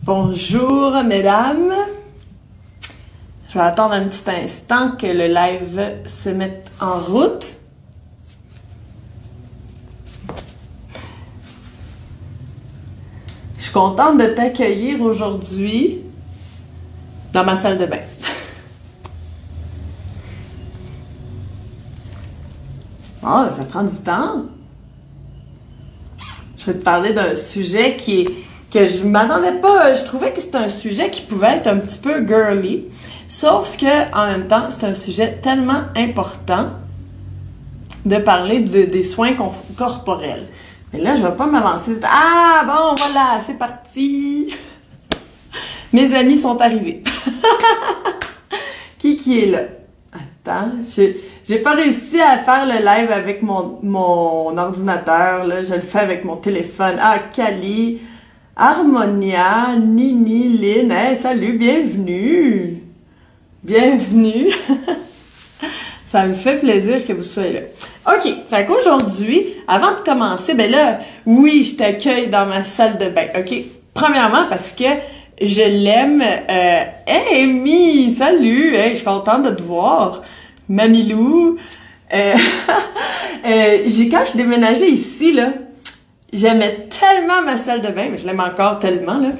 Bonjour mesdames, je vais attendre un petit instant que le live se mette en route. Je suis contente de t'accueillir aujourd'hui dans ma salle de bain. Oh, ça prend du temps. Je vais te parler d'un sujet que je m'attendais pas. Je trouvais que c'était un sujet qui pouvait être un petit peu girly. Sauf que, en même temps, c'est un sujet tellement important de parler des soins corporels. Mais là, je vais pas m'avancer. Ah, bon, voilà, c'est parti. Mes amis sont arrivés. Qui est là? Attends, j'ai pas réussi à faire le live avec mon ordinateur, là. Je le fais avec mon téléphone. Ah, Kali, Harmonia, Nini, Lynn. Hey, salut, bienvenue. Bienvenue. Ça me fait plaisir que vous soyez là. OK, fait qu'aujourd'hui, avant de commencer, ben là, oui, je t'accueille dans ma salle de bain, OK? Premièrement, parce que je l'aime. Hey, Amy, salut! Hey, je suis contente de te voir. Mamilou. Quand je déménageais ici, là, j'aimais tellement ma salle de bain, mais je l'aime encore tellement, là,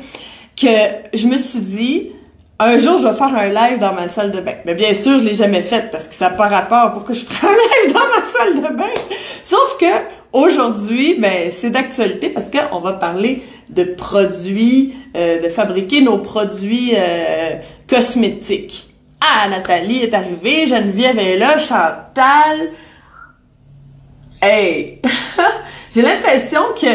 que je me suis dit, un jour, je vais faire un live dans ma salle de bain. Mais bien sûr, je l'ai jamais fait parce que ça n'a pas rapport. Pourquoi je ferais un live dans ma salle de bain? Sauf que, aujourd'hui, ben, c'est d'actualité parce qu'on va parler de produits, de fabriquer nos produits cosmétiques. Ah, Nathalie est arrivée, Geneviève est là, Chantal. Hey! J'ai l'impression que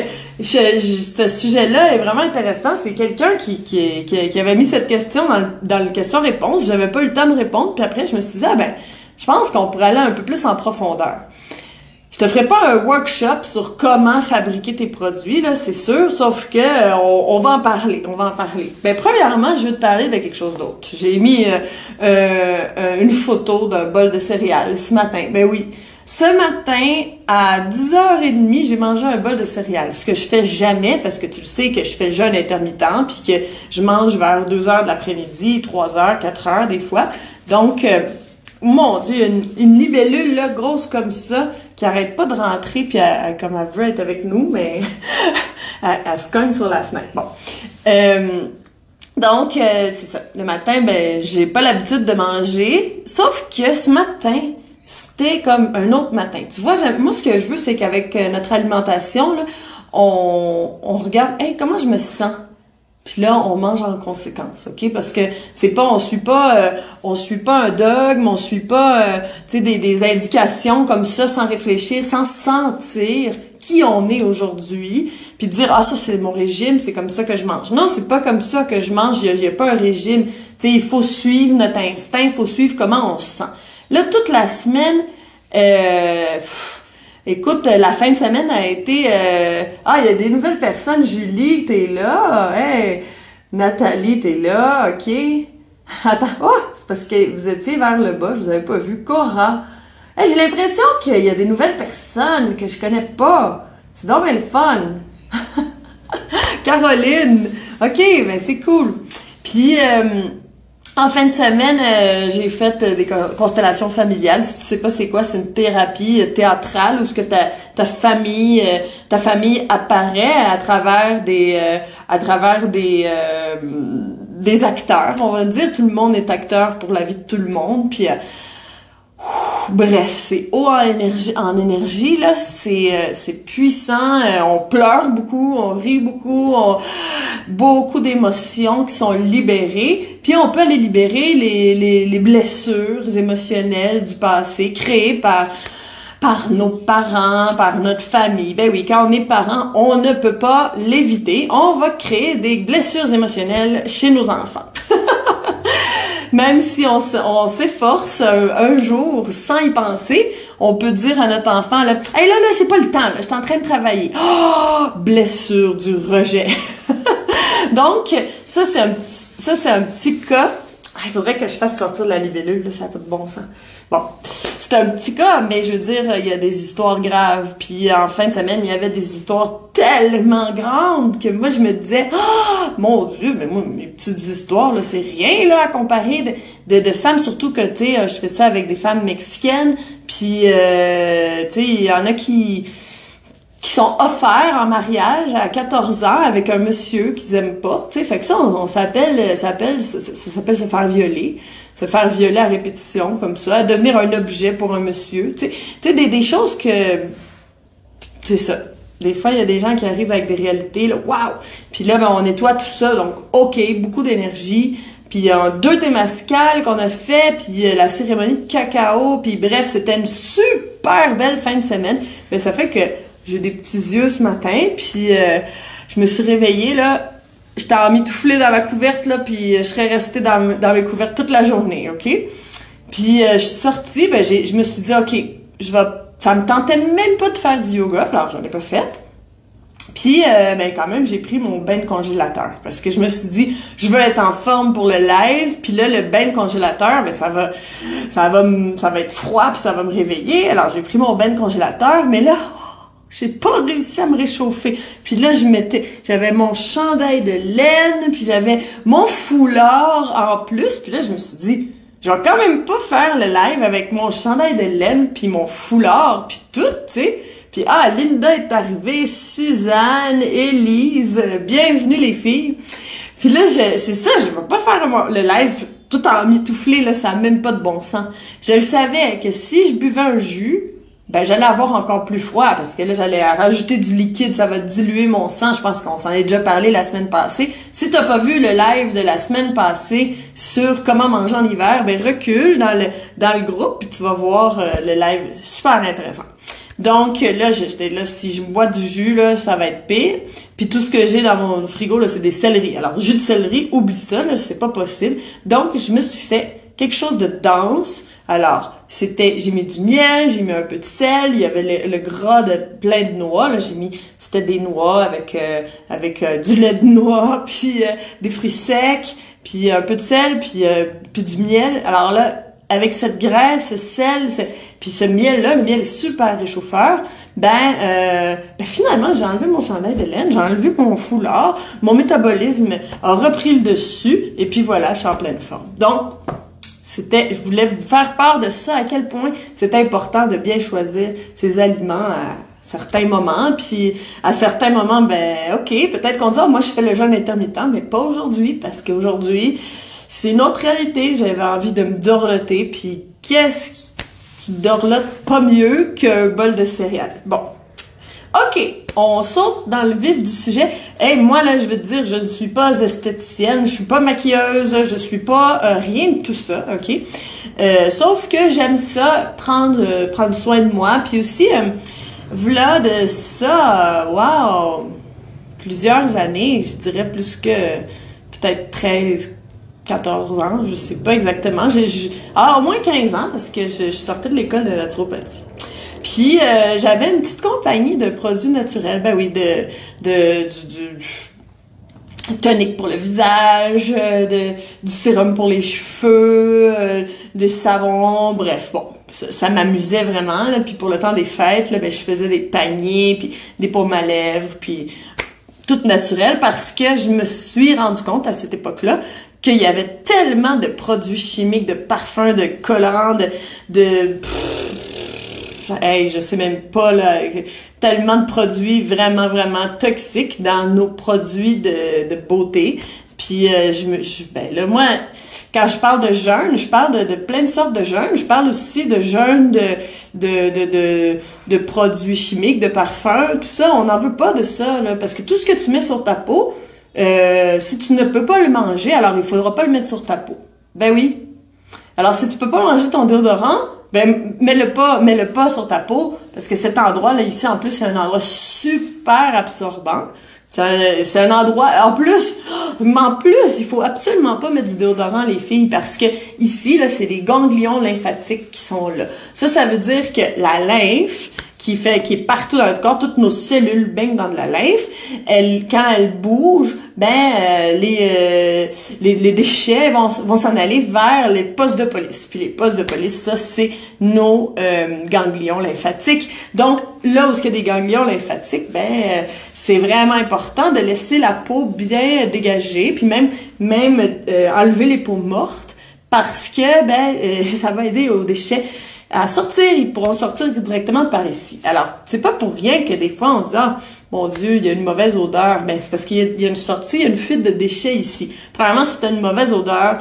ce sujet-là est vraiment intéressant. C'est quelqu'un qui avait mis cette question dans le question-réponse. J'avais pas eu le temps de répondre. Puis après, je me suis dit, ah ben, je pense qu'on pourrait aller un peu plus en profondeur. Je te ferai pas un workshop sur comment fabriquer tes produits, là, c'est sûr, sauf que on va en parler, Ben, premièrement, je veux te parler de quelque chose d'autre. J'ai mis une photo d'un bol de céréales ce matin. Ben oui, ce matin, à 10h30, j'ai mangé un bol de céréales, ce que je fais jamais, parce que tu le sais que je fais le jeûne intermittent, puis que je mange vers 2h de l'après-midi, 3h, 4h des fois. Donc, mon Dieu, une libellule là, grosse comme ça, qui arrête pas de rentrer, puis comme elle veut être avec nous, mais elle se cogne sur la fenêtre. Bon. Donc, c'est ça. Le matin, ben, j'ai pas l'habitude de manger, sauf que ce matin, c'était comme un autre matin. Tu vois, moi, ce que je veux, c'est qu'avec notre alimentation, là, on regarde, hey, comment je me sens? Puis là, on mange en conséquence, OK? Parce que c'est pas, on suit pas un dogme, on suit pas, tu sais, des indications comme ça sans réfléchir, sans sentir qui on est aujourd'hui, puis dire, ah, ça, c'est mon régime, c'est comme ça que je mange. Non, c'est pas comme ça que je mange, il y a pas un régime. Tu sais, il faut suivre notre instinct, il faut suivre comment on se sent. Là, toute la semaine, écoute, la fin de semaine a été... il y a des nouvelles personnes. Julie, t'es là. Hey, Nathalie, t'es là. OK. Attends. Oh, c'est parce que vous étiez vers le bas. Je vous avais pas vu. Cora. Hey, j'ai l'impression qu'il y a des nouvelles personnes que je connais pas. C'est donc bien le fun. Caroline. OK, ben c'est cool. Puis... en fin de semaine, j'ai fait des constellations familiales. Si tu sais pas c'est quoi, c'est une thérapie théâtrale où ce que ta famille apparaît à travers des acteurs. On va dire, tout le monde est acteur pour la vie de tout le monde. Puis bref, c'est haut en énergie là, c'est puissant, on pleure beaucoup, on rit beaucoup, beaucoup d'émotions qui sont libérées, puis on peut aller libérer les blessures émotionnelles du passé créées par nos parents, par notre famille. Ben oui, quand on est parent, on ne peut pas l'éviter, on va créer des blessures émotionnelles chez nos enfants. Même si on s'efforce un jour sans y penser, on peut dire à notre enfant, là, hey, là, c'est pas le temps, là, je suis en train de travailler. Oh, blessure du rejet. Donc, ça, c'est un petit cas Il faudrait que je fasse sortir de la libellule, là, ça n'a pas de bon sens. Bon, c'est un petit cas, mais je veux dire, il y a des histoires graves. Puis en fin de semaine, il y avait des histoires tellement grandes que moi, je me disais, ah, mon Dieu, mais moi, mes petites histoires, là, c'est rien, là, à comparer de femmes, surtout que, tu sais, je fais ça avec des femmes mexicaines. Puis, tu sais, il y en a qui sont offerts en mariage à 14 ans avec un monsieur qu'ils aiment pas, tu sais, fait que ça, ça s'appelle se faire violer, se faire violer à répétition, comme ça, devenir un objet pour un monsieur, tu sais, des choses que, c'est ça. Des fois, il y a des gens qui arrivent avec des réalités, là, waouh! Puis là, ben, on nettoie tout ça, donc, OK, beaucoup d'énergie. Puis il y a 2 témascales qu'on a fait, puis la cérémonie de cacao, puis bref, c'était une super belle fin de semaine. Mais ça fait que j'ai des petits yeux ce matin, puis je me suis réveillée, là, j'étais emmitouflée dans ma couverte, là, puis je serais restée dans mes couvertes toute la journée, OK? Puis je suis sortie, ben je me suis dit, OK, ça me tentait même pas de faire du yoga, alors j'en ai pas fait. Puis, ben quand même, j'ai pris mon bain de congélateur, parce que je me suis dit, je veux être en forme pour le live, puis là, le bain de congélateur, ben ça va être froid, puis ça va me réveiller, alors j'ai pris mon bain de congélateur, mais là, j'ai pas réussi à me réchauffer. Puis là, j'avais mon chandail de laine, puis j'avais mon foulard en plus. Puis là, je me suis dit, je vais quand même pas faire le live avec mon chandail de laine, puis mon foulard, puis tout, tu sais. Puis Linda est arrivée, Suzanne, Élise, bienvenue les filles. Puis là, c'est ça, je vais pas faire le live tout en mitouflé, là, ça a même pas de bon sens. Je le savais que si je buvais un jus, ben j'allais avoir encore plus froid parce que là j'allais rajouter du liquide, ça va diluer mon sang. Je pense qu'on s'en est déjà parlé la semaine passée. Si t'as pas vu le live de la semaine passée sur comment manger en hiver, ben recule dans le groupe puis tu vas voir le live, c'est super intéressant. Donc là j'étais là, si je bois du jus là, ça va être pire. Puis tout ce que j'ai dans mon frigo là, c'est des céleris. Alors jus de céleri, oublie ça là, c'est pas possible. Donc je me suis fait quelque chose de dense. Alors, j'ai mis du miel, j'ai mis un peu de sel, il y avait le gras de plein de noix, là, c'était des noix avec du lait de noix, puis des fruits secs, puis un peu de sel, puis du miel. Alors là, avec cette graisse, ce sel, puis ce miel-là, le miel est super réchauffeur, ben finalement, j'ai enlevé mon chandail de laine, j'ai enlevé mon foulard, mon métabolisme a repris le dessus, et puis voilà, je suis en pleine forme. Donc, je voulais vous faire part de ça, à quel point c'est important de bien choisir ses aliments à certains moments, puis à certains moments, ben OK, peut-être qu'on dit moi je fais le jeûne intermittent, mais pas aujourd'hui, parce qu'aujourd'hui, c'est une autre réalité, j'avais envie de me dorloter, puis qu'est-ce qui dorlote pas mieux qu'un bol de céréales? Bon. OK, on saute dans le vif du sujet. Hey, moi, là, je veux te dire, je ne suis pas esthéticienne, je suis pas maquilleuse, je suis pas rien de tout ça, OK? Sauf que j'aime ça, prendre soin de moi. Puis aussi, v'là de ça, wow, plusieurs années, je dirais plus que peut-être 13, 14 ans, je sais pas exactement. Au moins 15 ans, parce que je sortais de l'école de naturopathie. Puis j'avais une petite compagnie de produits naturels, ben oui, du tonique pour le visage, du sérum pour les cheveux, des savons, bref, bon, ça m'amusait vraiment là. Puis pour le temps des fêtes, là, ben je faisais des paniers, puis des paumes à lèvres, puis tout naturel, parce que je me suis rendu compte à cette époque-là qu'il y avait tellement de produits chimiques, de parfums, de colorants, je sais même pas, là, tellement de produits vraiment, vraiment toxiques dans nos produits de beauté. Puis, moi, quand je parle de jeûne, je parle de plein de sortes de jeûnes. Je parle aussi de jeûne de produits chimiques, de parfums, tout ça. On n'en veut pas de ça, là, parce que tout ce que tu mets sur ta peau, si tu ne peux pas le manger, alors il faudra pas le mettre sur ta peau. Ben oui. Alors, si tu peux pas manger ton déodorant, ben, mets-le pas sur ta peau, parce que cet endroit-là, ici, en plus, c'est un endroit super absorbant. C'est un endroit, en plus, il faut absolument pas mettre du déodorant, les filles, parce que ici, là, c'est les ganglions lymphatiques qui sont là. Ça veut dire que la lymphe, qui est partout dans notre corps, toutes nos cellules baignent dans de la lymphe. Quand elle bouge, les déchets vont s'en aller vers les postes de police. Puis les postes de police, ça c'est nos ganglions lymphatiques. Donc là où il y a des ganglions lymphatiques, c'est vraiment important de laisser la peau bien dégagée, puis même enlever les peaux mortes, parce que ça va aider aux déchets à sortir. Ils pourront sortir directement par ici. Alors, c'est pas pour rien que des fois on se dit mon Dieu, il y a une mauvaise odeur. C'est parce qu'il y a une sortie, il y a une fuite de déchets ici. Premièrement, si tu as une mauvaise odeur,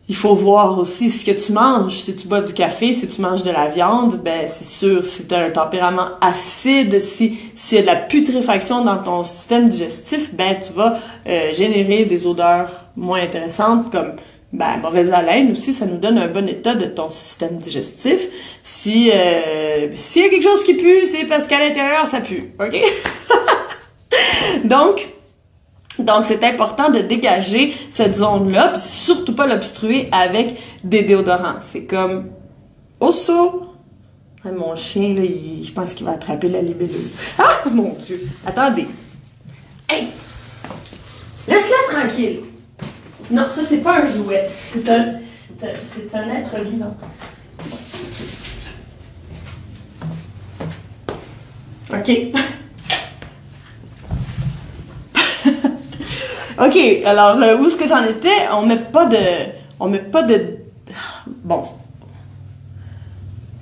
il faut voir aussi ce que tu manges. Si tu bois du café, si tu manges de la viande, c'est sûr, si tu as un tempérament acide, s'il y a de la putréfaction dans ton système digestif, tu vas générer des odeurs moins intéressantes, comme mauvaise haleine aussi. Ça nous donne un bon état de ton système digestif. S'il y a quelque chose qui pue, c'est parce qu'à l'intérieur ça pue, ok? Donc c'est important de dégager cette zone-là, puis surtout pas l'obstruer avec des déodorants. C'est comme Osso. Mon chien là, je pense qu'il va attraper la libellule. Ah mon Dieu! Attendez. Hey! Laisse-la tranquille. Non, ça c'est pas un jouet. C'est un être vivant. OK. OK, alors où est-ce que j'en étais? On met pas de bon.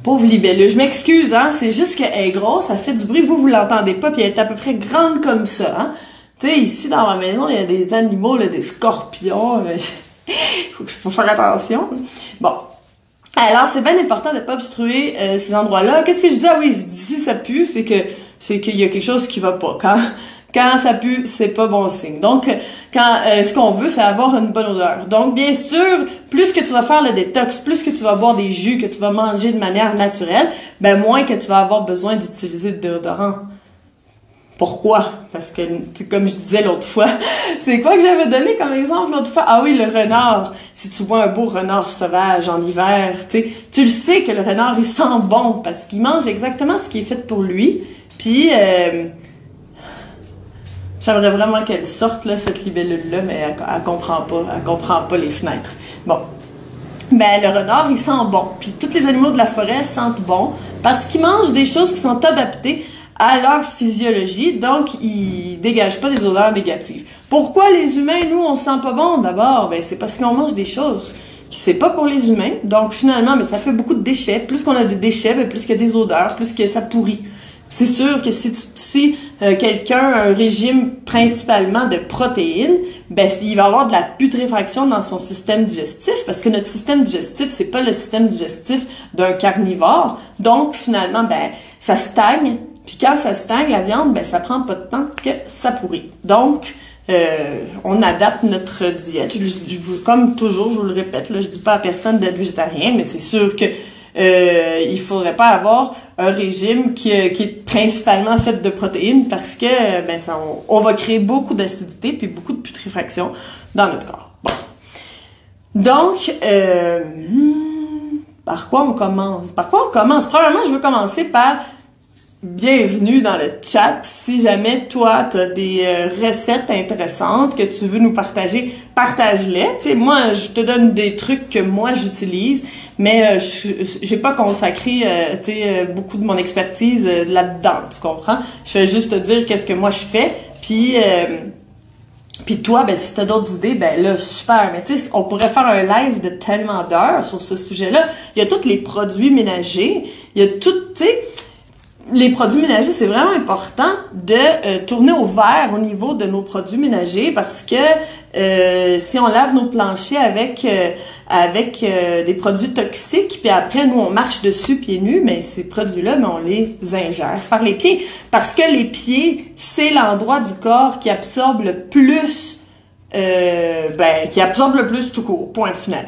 Pauvre libellule, je m'excuse, c'est juste qu'elle est grosse, ça fait du bruit, vous l'entendez pas, puis elle est à peu près grande comme ça, Tu sais, ici dans ma maison, il y a des animaux, là, des scorpions, faut faire attention. Bon. Alors, c'est bien important de pas obstruer ces endroits-là. Qu'est-ce que je dis? Ah oui, je dis si ça pue, c'est qu'il y a quelque chose qui va pas. Quand ça pue, c'est pas bon signe. Donc, ce qu'on veut, c'est avoir une bonne odeur. Donc, bien sûr, plus que tu vas faire le détox, plus que tu vas boire des jus, que tu vas manger de manière naturelle, moins que tu vas avoir besoin d'utiliser de déodorant. Pourquoi? Parce que, comme je disais l'autre fois, c'est quoi que j'avais donné comme exemple l'autre fois? Ah oui, le renard. Si tu vois un beau renard sauvage en hiver, tu le sais que le renard, il sent bon parce qu'il mange exactement ce qui est fait pour lui. Puis, j'aimerais vraiment qu'elle sorte, là, cette libellule-là, mais elle comprend pas les fenêtres. Bon. Le renard, il sent bon. Puis tous les animaux de la forêt sentent bon parce qu'ils mangent des choses qui sont adaptées à leur physiologie, donc ils dégagent pas des odeurs négatives. Pourquoi les humains, nous, on sent pas bon? D'abord, c'est parce qu'on mange des choses qui c'est pas pour les humains. Donc finalement, ça fait beaucoup de déchets. Plus qu'on a des déchets, plus qu'il y a des odeurs, plus que ça pourrit. C'est sûr que si quelqu'un a un régime principalement de protéines, il va avoir de la putréfaction dans son système digestif, parce que notre système digestif, c'est pas le système digestif d'un carnivore. Donc finalement, ça stagne. Puis quand ça stagne, la viande, ça prend pas de temps que ça pourrit. Donc, on adapte notre diète. Comme toujours, je vous le répète, là, je dis pas à personne d'être végétarien, mais c'est sûr que il faudrait pas avoir un régime qui est principalement fait de protéines, parce que on va créer beaucoup d'acidité puis beaucoup de putréfaction dans notre corps. Bon. Donc, par quoi on commence? Probablement, je veux commencer par bienvenue dans le chat. Si jamais toi, tu as des recettes intéressantes que tu veux nous partager, partage-les. Tu sais, moi, je te donne des trucs que moi, j'utilise, mais j'ai pas consacré beaucoup de mon expertise là-dedans, tu comprends? Je fais juste te dire qu'est-ce que moi je fais, puis toi, si t'as d'autres idées, là, super. Mais tu sais, on pourrait faire un live de tellement d'heures sur ce sujet-là. Il y a tous les produits ménagers, il y a tout, tu sais, les produits ménagers, c'est vraiment important de tourner au vert au niveau de nos produits ménagers, parce que si on lave nos planchers avec des produits toxiques, puis après nous on marche dessus pieds nus, mais ces produits-là, on les ingère par les pieds, parce que les pieds, c'est l'endroit du corps qui absorbe le plus tout court, point final.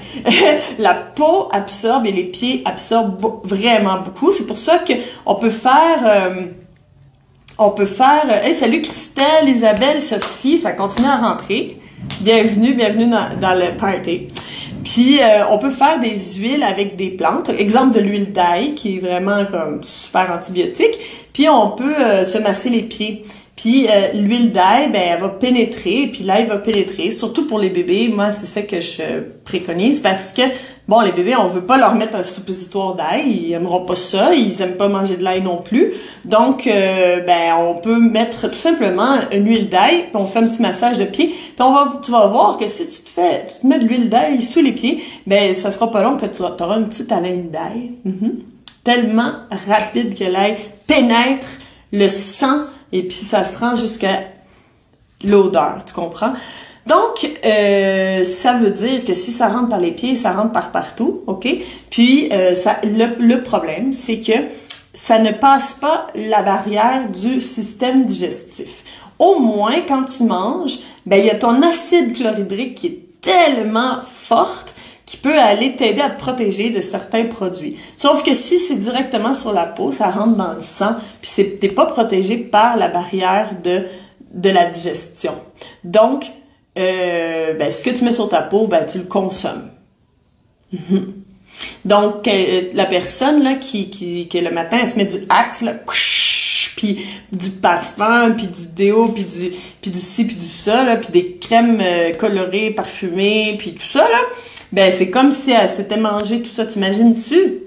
La peau absorbe et les pieds absorbent vraiment beaucoup. C'est pour ça que on peut faire hey, salut Christelle, Isabelle, Sophie, ça continue à rentrer. Bienvenue dans le party. Puis on peut faire des huiles avec des plantes. Exemple de l'huile d'ail qui est vraiment comme super antibiotique. Puis on peut se masser les pieds. Puis l'huile d'ail, ben elle va pénétrer, puis l'ail va pénétrer, surtout pour les bébés. Moi, c'est ça que je préconise parce que bon, les bébés, on veut pas leur mettre un suppositoire d'ail, ils aimeront pas ça, ils aiment pas manger de l'ail non plus. Donc ben on peut mettre tout simplement une huile d'ail, puis on fait un petit massage de pied, puis tu vas voir que si tu te mets de l'huile d'ail sous les pieds, ben ça sera pas long que tu auras une petite haleine d'ail. Tellement rapide que l'ail pénètre le sang. Et puis, ça se rend jusqu'à l'odeur, tu comprends? Donc, ça veut dire que si ça rentre par les pieds, ça rentre par partout, OK? Puis, le problème, c'est que ça ne passe pas la barrière du système digestif. Au moins, quand tu manges, ben il y a ton acide chlorhydrique qui est tellement forte qui peut aller t'aider à te protéger de certains produits. Sauf que si c'est directement sur la peau, ça rentre dans le sang, puis t'es pas protégé par la barrière de la digestion. Donc, ben, ce que tu mets sur ta peau, ben, tu le consommes. Donc, la personne là qui le matin, elle se met du Axe, là, puis du parfum, puis du déo, puis du ci, puis du ça, là, puis des crèmes colorées, parfumées, puis tout ça, là. Ben, c'est comme si elle s'était mangé tout ça. T'imagines-tu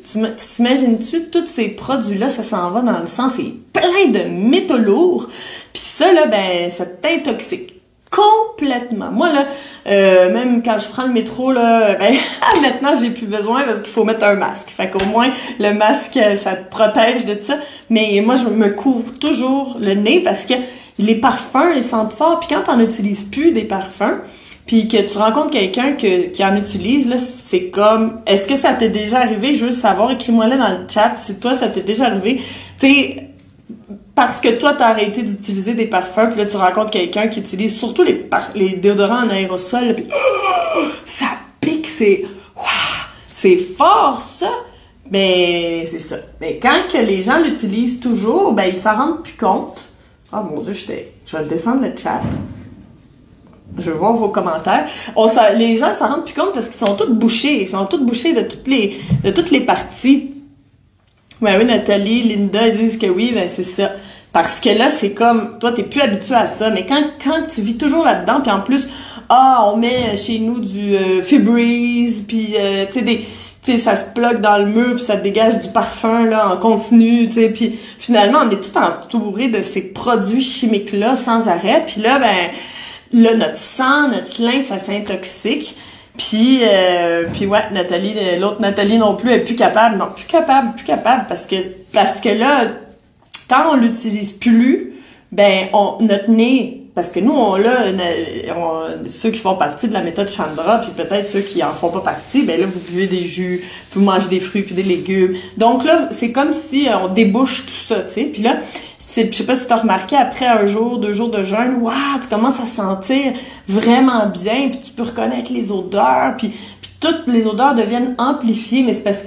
tous ces produits-là, ça s'en va dans le sang, c'est plein de métaux lourds. Puis ça, là, ben, ça t'intoxique complètement. Moi, là, même quand je prends le métro, là, ben, maintenant, j'ai plus besoin parce qu'il faut mettre un masque. Fait qu'au moins, le masque, ça te protège de ça. Mais moi, je me couvre toujours le nez parce que les parfums, ils sentent fort. Puis quand t'en utilises plus des parfums, puis que tu rencontres quelqu'un qui en utilise, là, c'est comme, est-ce que ça t'est déjà arrivé? Je veux savoir, écris-moi-le dans le chat si toi, ça t'est déjà arrivé. Tu sais, parce que toi, t'as arrêté d'utiliser des parfums, puis là, tu rencontres quelqu'un qui utilise surtout les déodorants en aérosol, puis ça pique, c'est fort, ça! Ben, c'est ça. Mais quand que les gens l'utilisent toujours, ben, ils s'en rendent plus compte. Oh mon Dieu, je vais descendre le chat. Je veux voir vos commentaires. Les gens s'en rendent plus compte parce qu'ils sont tous bouchés. Ils sont tous bouchés de toutes les parties. Ouais, oui, Nathalie, Linda, ils disent que oui, ben c'est ça. Parce que là, c'est comme, toi, t'es plus habitué à ça. Mais quand tu vis toujours là-dedans, puis en plus, on met chez nous du Febreze, puis tu sais, ça se bloque dans le mur, puis ça dégage du parfum, là, en continu, tu sais. Puis finalement, on est tout entouré de ces produits chimiques-là sans arrêt. Puis là, ben, là, notre sang, notre lymphe, ça s'intoxique. Puis ouais, Nathalie, l'autre Nathalie non plus, elle est plus capable. Non, plus capable, parce que là, quand on l'utilise plus, ben, notre nez, parce que nous, ceux qui font partie de la méthode Chandra, puis peut-être ceux qui en font pas partie, ben là, vous buvez des jus, vous mangez des fruits puis des légumes. Donc là, c'est comme si on débouche tout ça, tu sais. Puis là, je sais pas si t'as remarqué, après 1 jour, 2 jours de jeûne, waouh, tu commences à sentir vraiment bien, puis tu peux reconnaître les odeurs, puis toutes les odeurs deviennent amplifiées, mais c'est parce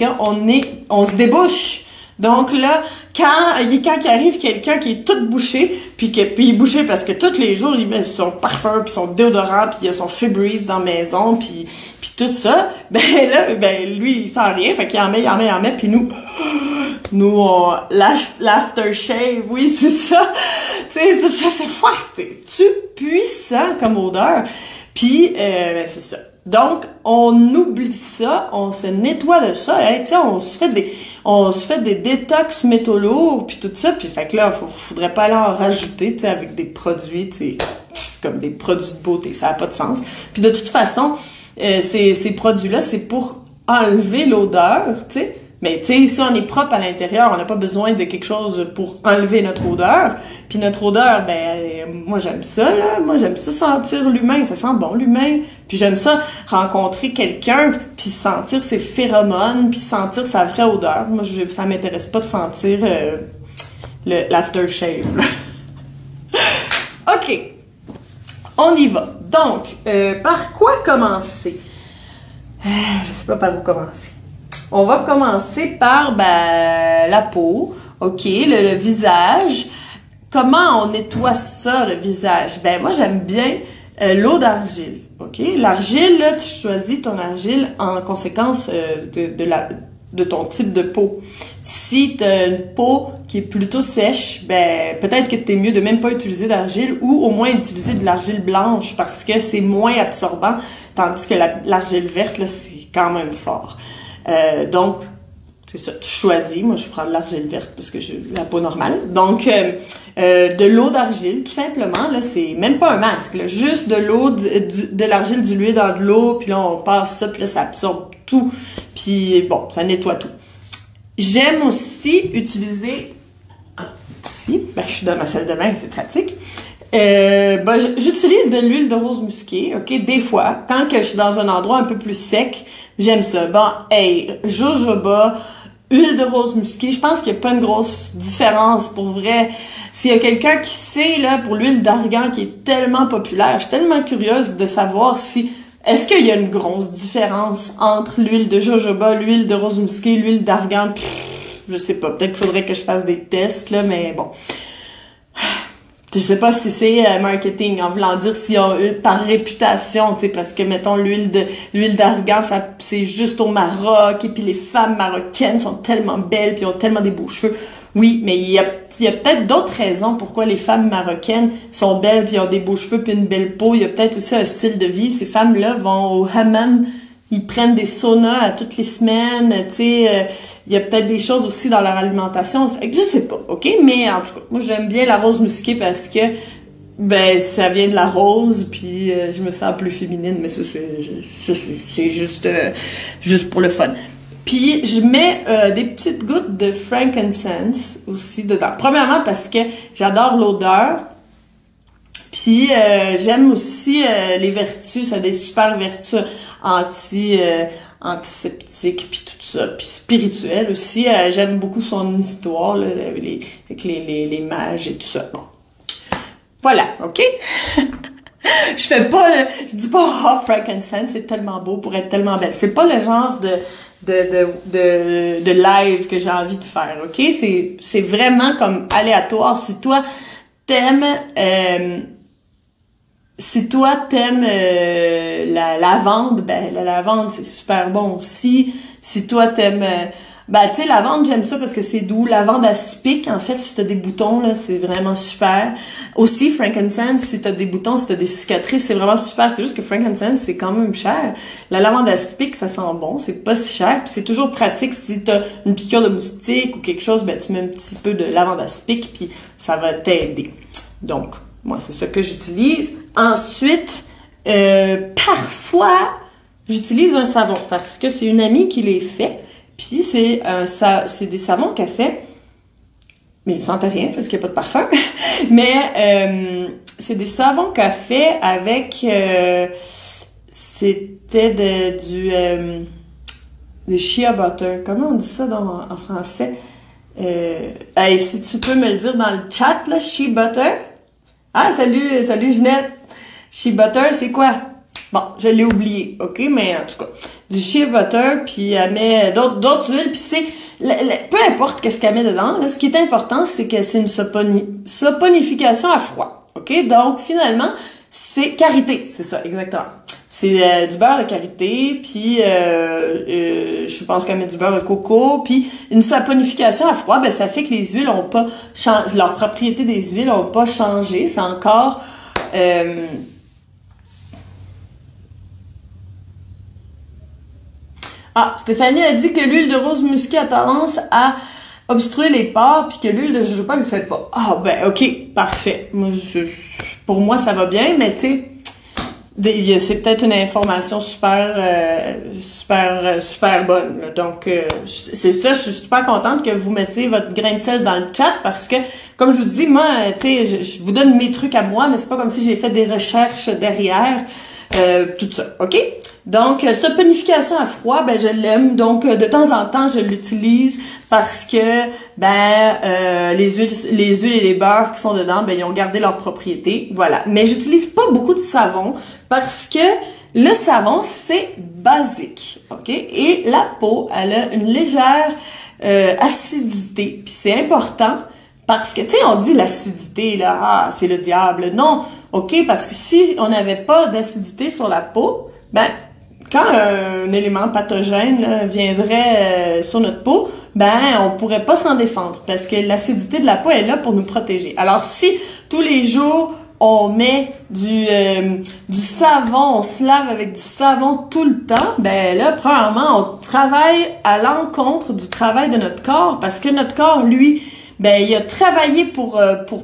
on se débouche. Donc là, quand il arrive quelqu'un qui est tout bouché, puis il est bouché parce que tous les jours il met son parfum puis son déodorant puis il a son Febreze dans la maison puis tout ça, ben là, ben lui il sent rien, fait qu'il en met, puis nous l'aftershave, oui c'est ça, tu sais tout ça c'est puissant comme odeur, puis ben c'est ça. Donc, on oublie ça, on se nettoie de ça, hein, tu sais, on se fait des détox métaux lourds puis tout ça, puis fait que là, faudrait pas aller en rajouter, tu sais, avec des produits, tu sais, comme des produits de beauté, ça a pas de sens. Puis de toute façon, ces produits-là, c'est pour enlever l'odeur, tu sais. Mais tu sais, si on est propre à l'intérieur, on n'a pas besoin de quelque chose pour enlever notre odeur. Puis notre odeur, ben moi j'aime ça là, moi j'aime ça sentir l'humain, ça sent bon l'humain. Puis j'aime ça rencontrer quelqu'un, puis sentir ses phéromones, puis sentir sa vraie odeur. Moi ça m'intéresse pas de sentir l'aftershave. OK. On y va. Donc, par quoi commencer? Je sais pas par où commencer. On va commencer par la peau, ok, le visage. Comment on nettoie ça, le visage? Ben moi j'aime bien l'eau d'argile. OK? L'argile, là, tu choisis ton argile en conséquence de ton type de peau. Si tu as une peau qui est plutôt sèche, ben peut-être que t'es mieux de même pas utiliser d'argile ou au moins utiliser de l'argile blanche parce que c'est moins absorbant, tandis que l'argile verte, là, c'est quand même fort. Donc, c'est ça, tu choisis. Moi, je prends de l'argile verte parce que j'ai la peau normale. Donc, de l'eau d'argile, tout simplement, là, c'est même pas un masque, là, juste de l'eau, de l'argile diluée dans de l'eau, puis là, on passe ça, puis là, ça absorbe tout. Puis bon, ça nettoie tout. J'aime aussi utiliser... ici, ben, je suis dans ma salle de bain, c'est pratique. J'utilise de l'huile de rose musquée, ok, des fois, quand que je suis dans un endroit un peu plus sec, j'aime ça. Bon, hey, jojoba, huile de rose musquée, je pense qu'il n'y a pas une grosse différence pour vrai. S'il y a quelqu'un qui sait, là, pour l'huile d'argan qui est tellement populaire, je suis tellement curieuse de savoir si, est-ce qu'il y a une grosse différence entre l'huile de jojoba, l'huile de rose musquée, l'huile d'argan? Je sais pas, peut-être qu'il faudrait que je fasse des tests, là, mais bon. Je sais pas si c'est marketing, en voulant dire si on par réputation, tu sais, parce que mettons l'huile d'argan, ça c'est juste au Maroc, et puis les femmes marocaines sont tellement belles, puis ont tellement des beaux cheveux. Oui, mais il y a peut-être d'autres raisons pourquoi les femmes marocaines sont belles, puis ont des beaux cheveux, puis une belle peau. Il y a peut-être aussi un style de vie. Ces femmes-là vont au hammam, ils prennent des saunas à toutes les semaines, tu sais, il y a peut-être des choses aussi dans leur alimentation, fait que je sais pas, ok? Mais en tout cas, moi j'aime bien la rose musquée parce que, ben, ça vient de la rose, puis je me sens plus féminine, mais ça c'est juste pour le fun. Puis je mets des petites gouttes de frankincense aussi dedans. Premièrement parce que j'adore l'odeur. Puis j'aime aussi les vertus, ça a des super vertus antiseptiques puis tout ça, puis spirituelles aussi. J'aime beaucoup son histoire là, avec les mages et tout ça. Bon. Voilà, OK? Je dis pas oh frankincense, c'est tellement beau pour être tellement belle. C'est pas le genre de live que j'ai envie de faire, OK? C'est vraiment comme aléatoire. Si toi t'aimes la lavande, ben la lavande c'est super bon aussi. Si toi t'aimes ben tu sais lavande, j'aime ça parce que c'est doux. Lavande aspic, en fait, si t'as des boutons là, c'est vraiment super. Aussi frankincense, si t'as des boutons, si t'as des cicatrices, c'est vraiment super. C'est juste que frankincense c'est quand même cher. La lavande aspic, ça sent bon, c'est pas si cher, puis c'est toujours pratique si t'as une piqûre de moustique ou quelque chose, ben tu mets un petit peu de lavande aspic puis ça va t'aider. Donc moi, c'est ça que j'utilise. Ensuite, parfois, j'utilise un savon parce que c'est une amie qui les fait. Puis c'est des savons qu'elle fait. Mais ils sentent rien parce qu'il n'y a pas de parfum. Mais c'est des savons qu'elle fait avec... c'était de shea butter. Comment on dit ça en français? Si tu peux me le dire dans le chat, là, shea butter. Ah, salut Ginette. Shea butter, c'est quoi? Bon, je l'ai oublié, ok? Mais en tout cas, du shea butter, puis elle met d'autres huiles, puis c'est... peu importe qu'est-ce qu'elle met dedans, là, ce qui est important, c'est que c'est une saponification à froid, ok? Donc, finalement, c'est karité, c'est ça, exactement. C'est du beurre de karité, puis je pense qu'elle met du beurre de coco, puis une saponification à froid, ben ça fait que les huiles ont pas changé, leur propriété des huiles ont pas changé, c'est encore Stéphanie a dit que l'huile de rose musquée a tendance à obstruer les pores, puis que l'huile de jojoba le fait pas. Ah ben ok, parfait. Moi, pour moi ça va bien, mais tu sais. C'est peut-être une information super bonne. Là. Donc, c'est ça, je suis super contente que vous mettiez votre grain de sel dans le chat parce que, comme je vous dis, moi, tu sais, je vous donne mes trucs à moi, mais c'est pas comme si j'ai fait des recherches derrière, tout ça, OK? Donc, saponification à froid, ben je l'aime. Donc, de temps en temps, je l'utilise parce que, les huiles et les beurres qui sont dedans, ben ils ont gardé leur propriété. Voilà. Mais j'utilise pas beaucoup de savon parce que le savon, c'est basique, OK? Et la peau, elle a une légère acidité. Puis c'est important parce que, tu sais, on dit l'acidité, là, c'est le diable. Non, OK? Parce que si on n'avait pas d'acidité sur la peau, ben, quand un élément pathogène là, viendrait sur notre peau, ben on pourrait pas s'en défendre parce que l'acidité de la peau est là pour nous protéger. Alors si tous les jours on met du savon, on se lave avec du savon tout le temps, ben là premièrement on travaille à l'encontre du travail de notre corps parce que notre corps lui ben il a travaillé pour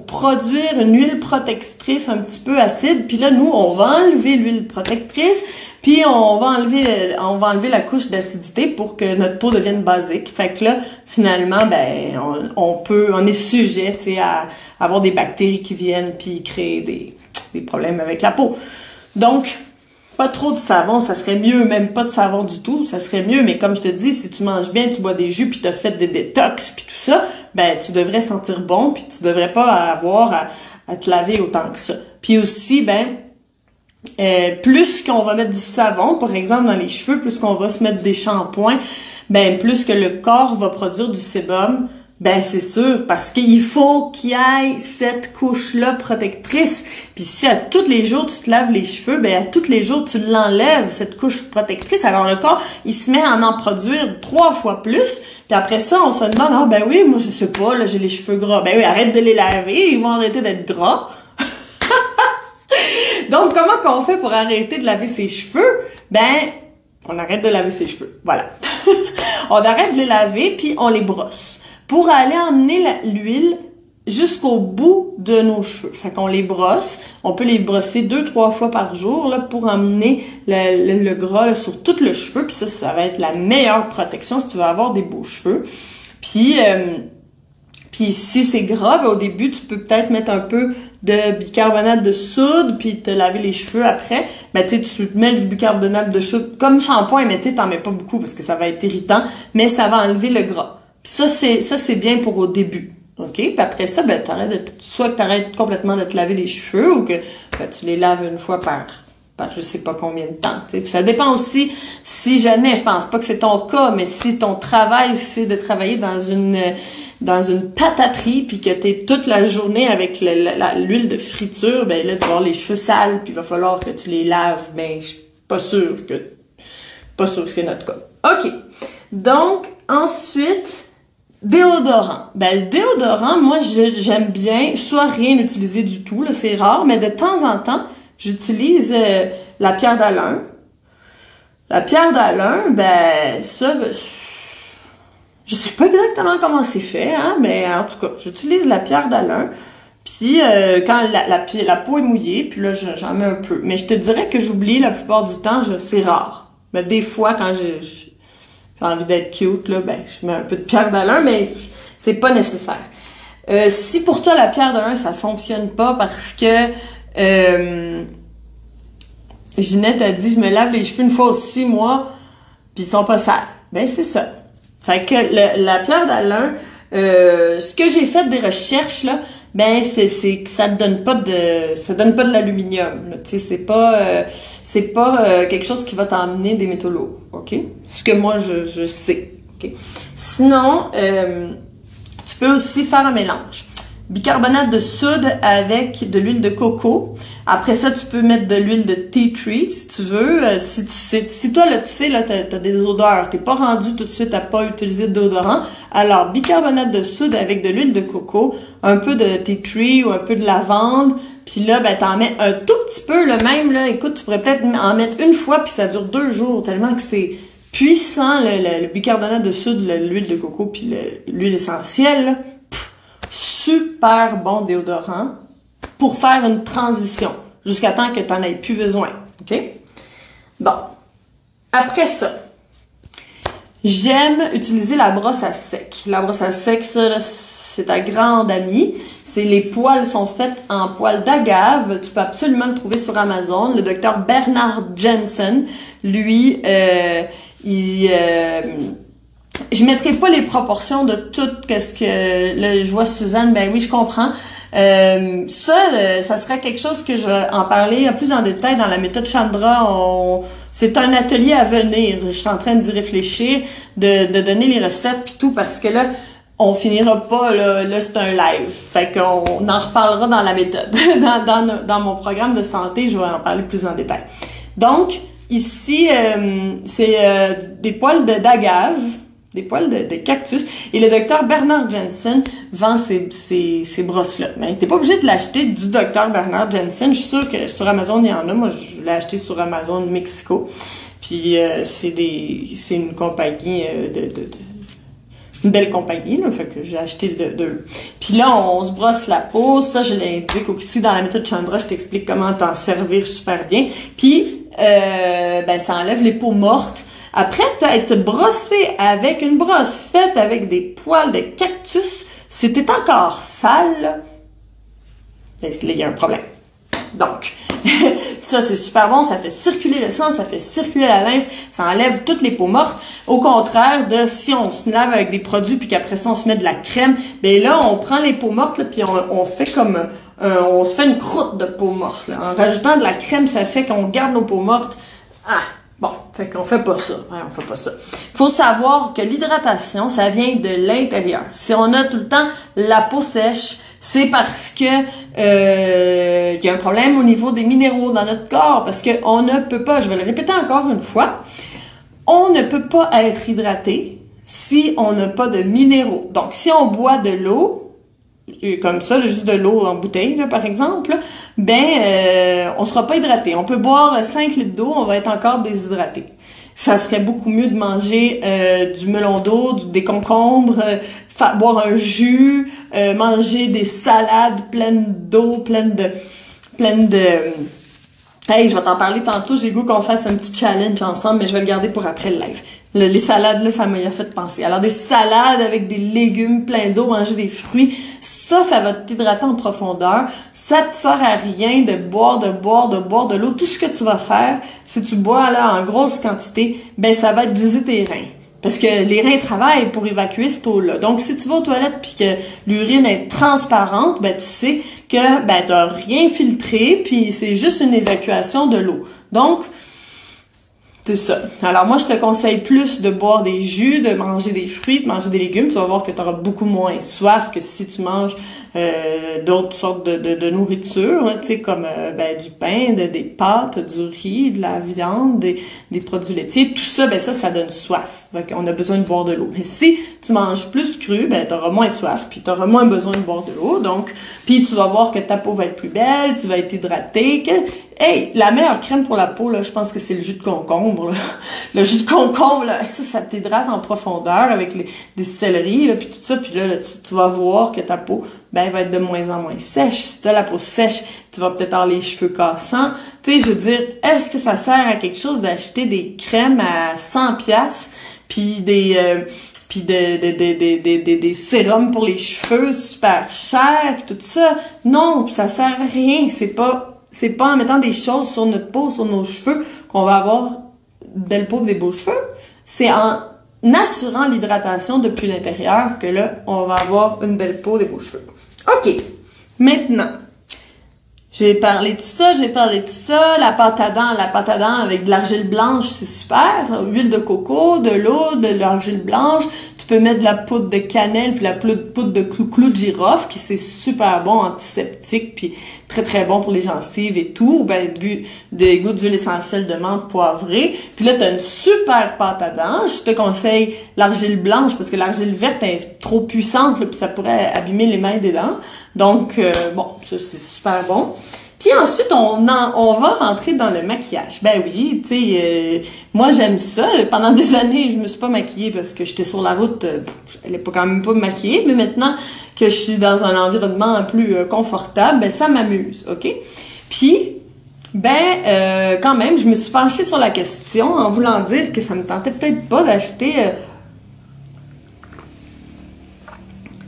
produire une huile protectrice un petit peu acide, puis là nous on va enlever l'huile protectrice, puis on va enlever la couche d'acidité pour que notre peau devienne basique. Fait que là finalement ben on est sujet, tu sais, à avoir des bactéries qui viennent puis créer des problèmes avec la peau. Donc pas trop de savon, ça serait mieux, même pas de savon du tout, ça serait mieux, mais comme je te dis, si tu manges bien, tu bois des jus, puis t'as fait des détox, puis tout ça, ben tu devrais sentir bon, puis tu devrais pas avoir à te laver autant que ça. Puis aussi, ben, plus qu'on va mettre du savon, par exemple dans les cheveux, plus qu'on va se mettre des shampoings, ben plus que le corps va produire du sébum, ben c'est sûr, parce qu'il faut qu'il y ait cette couche-là protectrice. Puis si à tous les jours tu te laves les cheveux, ben à tous les jours tu l'enlèves, cette couche protectrice. Alors le corps, il se met à en produire 3 fois plus. Puis après ça, on se demande, ah ben oui, moi je sais pas, là j'ai les cheveux gras. Ben oui, arrête de les laver, ils vont arrêter d'être gras. Donc comment qu'on fait pour arrêter de laver ses cheveux? Ben, on arrête de laver ses cheveux. Voilà. On arrête de les laver, puis on les brosse. Pour aller emmener l'huile jusqu'au bout de nos cheveux. Fait qu'on les brosse. On peut les brosser 2-3 fois par jour là, pour emmener le gras là, sur tout le cheveu. Puis ça va être la meilleure protection si tu veux avoir des beaux cheveux. Puis si c'est gras, ben, au début, tu peux peut-être mettre un peu de bicarbonate de soude puis te laver les cheveux après. Ben tu sais, tu mets du bicarbonate de soude comme shampoing, mais tu sais, t'en mets pas beaucoup parce que ça va être irritant, mais ça va enlever le gras. Puis ça c'est bien pour au début. OK? Puis après ça, ben soit que t'arrêtes complètement de te laver les cheveux ou que ben, tu les laves une fois par je sais pas combien de temps. Puis ça dépend aussi si jamais, je pense pas que c'est ton cas, mais si ton travail c'est de travailler dans une pataterie puis que t'es toute la journée avec l'huile de friture, ben là tu vas avoir les cheveux sales puis il va falloir que tu les laves. Ben je suis pas sûre que c'est notre cas. OK. Donc ensuite déodorant. Ben le déodorant, moi j'aime bien soit rien utiliser du tout, là c'est rare, mais de temps en temps, j'utilise la pierre d'Alain. La pierre d'Alain, ben ça je sais pas exactement comment c'est fait, hein, mais en tout cas, j'utilise la pierre d'Alain. Puis quand la peau est mouillée, puis là j'en mets un peu. Mais je te dirais que j'oublie la plupart du temps, c'est rare. Mais des fois quand j'ai envie d'être cute, là, ben je mets un peu de pierre d'Alain, mais c'est pas nécessaire. Si pour toi la pierre d'Alain ça fonctionne pas parce que Ginette a dit je me lave les cheveux une fois aux 6 mois, puis ils sont pas sales. Ben c'est ça. Fait que la pierre d'Alain, ce que j'ai fait des recherches là, ben c'est que ça donne pas de l'aluminium. Tu sais, c'est pas quelque chose qui va t'emmener des métaux lourds, ok? Ce que moi je sais, ok? Sinon, tu peux aussi faire un mélange. Bicarbonate de soude avec de l'huile de coco. Après ça, tu peux mettre de l'huile de tea tree si tu veux. Si toi, là, tu sais, là, t'as des odeurs, t'es pas rendu tout de suite à pas utiliser de déodorant. Alors, bicarbonate de soude avec de l'huile de coco, un peu de tea tree ou un peu de lavande. Puis là, ben, t'en mets un tout petit peu, le même, là. Écoute, tu pourrais peut-être en mettre une fois puis ça dure 2 jours tellement que c'est puissant, le bicarbonate de soude, l'huile de coco puis l'huile essentielle, là. Super bon déodorant pour faire une transition jusqu'à temps que tu n'en aies plus besoin. OK? Bon. Après ça, j'aime utiliser la brosse à sec. La brosse à sec, ça, là, c'est ta grande amie. Les poils sont faits en poils d'agave. Tu peux absolument le trouver sur Amazon. Le docteur Bernard Jensen, lui, je mettrai pas les proportions de tout qu'est-ce que là je vois Suzanne, ben oui je comprends. Ça serait quelque chose que je vais en parler plus en détail dans la méthode Chandra. C'est un atelier à venir. Je suis en train d'y réfléchir, de donner les recettes puis tout parce que là on finira pas, là c'est un live. Fait qu'on en reparlera dans la méthode. dans mon programme de santé, je vais en parler plus en détail. Donc, ici, c'est des poils d'agave, des poils de cactus. Et le docteur Bernard Jensen vend ces brosses-là. Mais t'es pas obligé de l'acheter du docteur Bernard Jensen. Je suis sûre que sur Amazon, il y en a. Moi, je l'ai acheté sur Amazon Mexico. Puis, c'est une compagnie une belle compagnie, là, fait que j'ai acheté de. Puis là, on se brosse la peau, ça je l'indique aussi dans la méthode Chandra, je t'explique comment t'en servir super bien. Puis, ça enlève les peaux mortes. Après t'être brossé avec une brosse faite avec des poils de cactus, si t'es encore sale, ben là, il y a un problème. Donc, ça c'est super bon, ça fait circuler le sang, ça fait circuler la lymphe, ça enlève toutes les peaux mortes. Au contraire de si on se lave avec des produits puis qu'après ça on se met de la crème, ben là on prend les peaux mortes là, puis on fait comme on se fait une croûte de peau morte là. En rajoutant de la crème, ça fait qu'on garde nos peaux mortes. Bon, fait qu'on fait pas ça. Ouais, on fait pas ça. Faut savoir que l'hydratation, ça vient de l'intérieur. Si on a tout le temps la peau sèche, c'est parce que il y a un problème au niveau des minéraux dans notre corps, parce que on ne peut pas, je vais le répéter encore une fois, on ne peut pas être hydraté si on n'a pas de minéraux. Donc, si on boit de l'eau, comme ça, juste de l'eau en bouteille, là, par exemple, on sera pas hydraté. On peut boire 5 litres d'eau, on va être encore déshydraté. Ça serait beaucoup mieux de manger du melon d'eau, des concombres, boire un jus, manger des salades pleines d'eau, pleines de hey, je vais t'en parler tantôt, j'ai goût qu'on fasse un petit challenge ensemble, mais je vais le garder pour après le live. Les salades, là, ça m'a fait penser. Alors, des salades avec des légumes pleins d'eau, manger des fruits, ça va t'hydrater en profondeur. Ça te sert à rien de boire de l'eau. Tout ce que tu vas faire, si tu bois là en grosse quantité, ben ça va être d'user tes reins. Parce que les reins travaillent pour évacuer cette eau-là. Donc, si tu vas aux toilettes puis que l'urine est transparente, ben tu sais que t'as rien filtré, puis c'est juste une évacuation de l'eau. Donc, c'est ça. Alors moi, je te conseille plus de boire des jus, de manger des fruits, de manger des légumes. Tu vas voir que tu auras beaucoup moins soif que si tu manges d'autres sortes de nourriture, tu sais, comme du pain, des pâtes, du riz, de la viande, des produits laitiers. Tout ça, ça donne soif. On a besoin de boire de l'eau. Mais si tu manges plus cru, tu auras moins soif, puis tu auras moins besoin de boire de l'eau. Donc, puis tu vas voir que ta peau va être plus belle, tu vas être hydraté. Hey, la meilleure crème pour la peau, là, je pense que c'est le jus de concombre, là. Le jus de concombre, là, ça t'hydrate en profondeur avec des céleris, là, puis tout ça, puis là, tu vas voir que ta peau, va être de moins en moins sèche. Si t'as la peau sèche, tu vas peut-être avoir les cheveux cassants. Tu sais, je veux dire, est-ce que ça sert à quelque chose d'acheter des crèmes à 100$, puis des sérums pour les cheveux super chers, puis tout ça? Non, ça sert à rien. C'est pas en mettant des choses sur notre peau, sur nos cheveux, qu'on va avoir de belle peau, des beaux cheveux. C'est en assurant l'hydratation depuis l'intérieur que là, on va avoir une belle peau, des beaux cheveux. OK. Maintenant, j'ai parlé de ça, la pâte à dents avec de l'argile blanche, c'est super. Huile de coco, de l'eau, de l'argile blanche. Tu peux mettre de la poudre de cannelle puis la poudre de clou de girofle, qui c'est super bon, antiseptique, puis très très bon pour les gencives et tout. Ou des gouttes d'huile essentielle de menthe poivrée. Puis là, t'as une super pâte à dents. Je te conseille l'argile blanche parce que l'argile verte est trop puissante, là, puis ça pourrait abîmer les mains des dents. Donc, ça c'est super bon. Puis ensuite, on va rentrer dans le maquillage. Ben oui, tu sais, moi j'aime ça. Pendant des années, je me suis pas maquillée parce que j'étais sur la route, j'allais quand même pas me maquiller. Mais maintenant que je suis dans un environnement plus confortable, ça m'amuse, ok? Puis, quand même, je me suis penchée sur la question en voulant dire que ça me tentait peut-être pas d'acheter...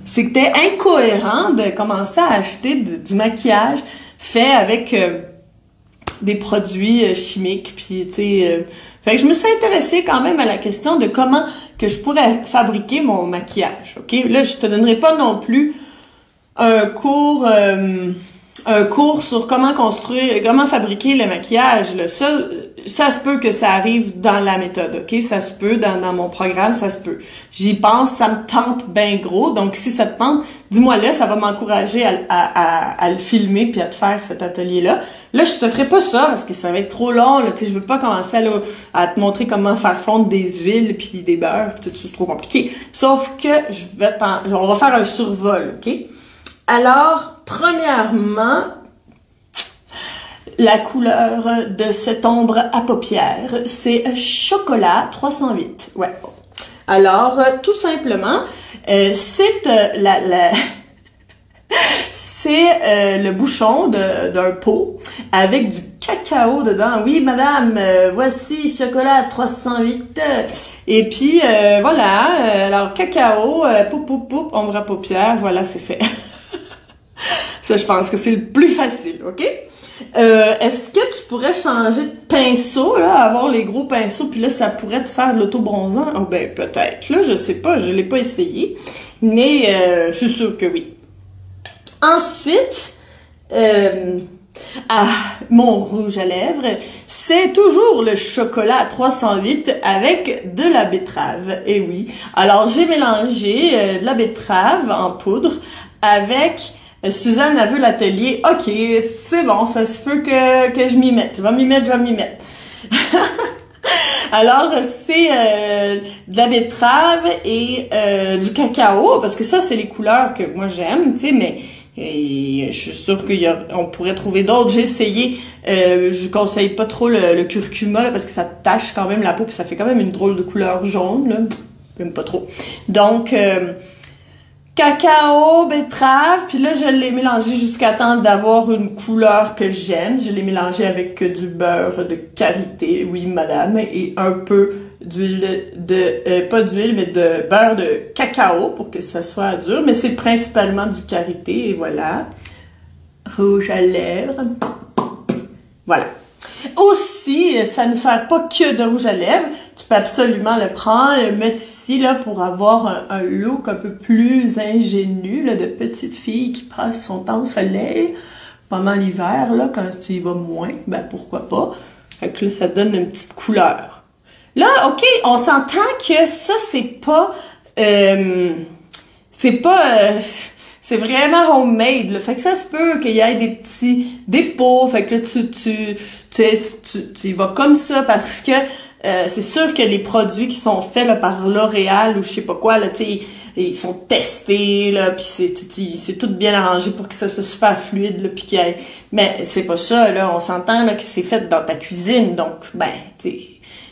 C'était incohérent de commencer à acheter du maquillage fait avec des produits chimiques, puis tu sais, fait que je me suis intéressée quand même à la question de comment que je pourrais fabriquer mon maquillage, ok? Là, je te donnerai pas non plus un cours un cours sur comment construire, comment fabriquer le maquillage, là. Ça se peut que ça arrive dans la méthode, ok? Ça se peut, dans mon programme, ça se peut. J'y pense, ça me tente bien gros. Donc, si ça te tente, dis-moi là, ça va m'encourager à le filmer puis à te faire cet atelier-là. Là, je te ferai pas ça parce que ça va être trop long, là. Tu sais, je veux pas commencer à te montrer comment faire fondre des huiles puis des beurres, tout ça, c'est trop compliqué. Sauf que on va faire un survol, ok? Alors, premièrement, la couleur de cette ombre à paupières, c'est chocolat 308. Ouais. Alors, tout simplement, c'est c'est le bouchon d'un pot avec du cacao dedans. Oui, madame, voici chocolat 308. Et puis, voilà, alors cacao, poup, ombre à paupières, voilà, c'est fait. Ça, je pense que c'est le plus facile, ok? Est-ce que tu pourrais changer de pinceau, là, avoir les gros pinceaux, puis là, ça pourrait te faire de l'auto-bronzant? Oh, ben, peut-être, là, je sais pas, je l'ai pas essayé, mais je suis sûre que oui. Ensuite, mon rouge à lèvres, c'est toujours le chocolat 308 avec de la betterave. Et oui, alors j'ai mélangé de la betterave en poudre avec... Suzanne a vu l'atelier. OK, c'est bon, ça se peut que je m'y mette. Je vais m'y mettre. Alors, c'est de la betterave et du cacao, parce que ça, c'est les couleurs que moi j'aime, tu sais, mais je suis sûre on pourrait trouver d'autres. J'ai essayé, je conseille pas trop le curcuma, là, parce que ça tache quand même la peau, puis ça fait quand même une drôle de couleur jaune, là. J'aime pas trop. Donc... cacao, betterave, puis là, je l'ai mélangé jusqu'à temps d'avoir une couleur que j'aime. Je l'ai mélangé avec du beurre de karité, oui, madame, et un peu d'huile pas d'huile, mais de beurre de cacao pour que ça soit dur, mais c'est principalement du karité, et voilà. Rouge à lèvres. Voilà. Aussi, ça ne sert pas que de rouge à lèvres. Tu peux absolument le prendre, le mettre ici là pour avoir un look un peu plus ingénu là, de petite fille qui passe son temps au soleil pendant l'hiver là quand tu y vas moins, ben pourquoi pas. Fait que là ça donne une petite couleur. Là, ok, on s'entend que ça c'est vraiment homemade, là. Fait que ça se peut qu'il y ait des petits dépôts, fait que là, tu y vas comme ça parce que c'est sûr que les produits qui sont faits là, par L'Oréal ou je sais pas quoi, là, tu sais, ils sont testés, là, puis c'est tout bien arrangé pour que ça soit super fluide, là, puis qu'il y ait... Mais c'est pas ça, là, on s'entend là que c'est fait dans ta cuisine, donc, ben, tu sais,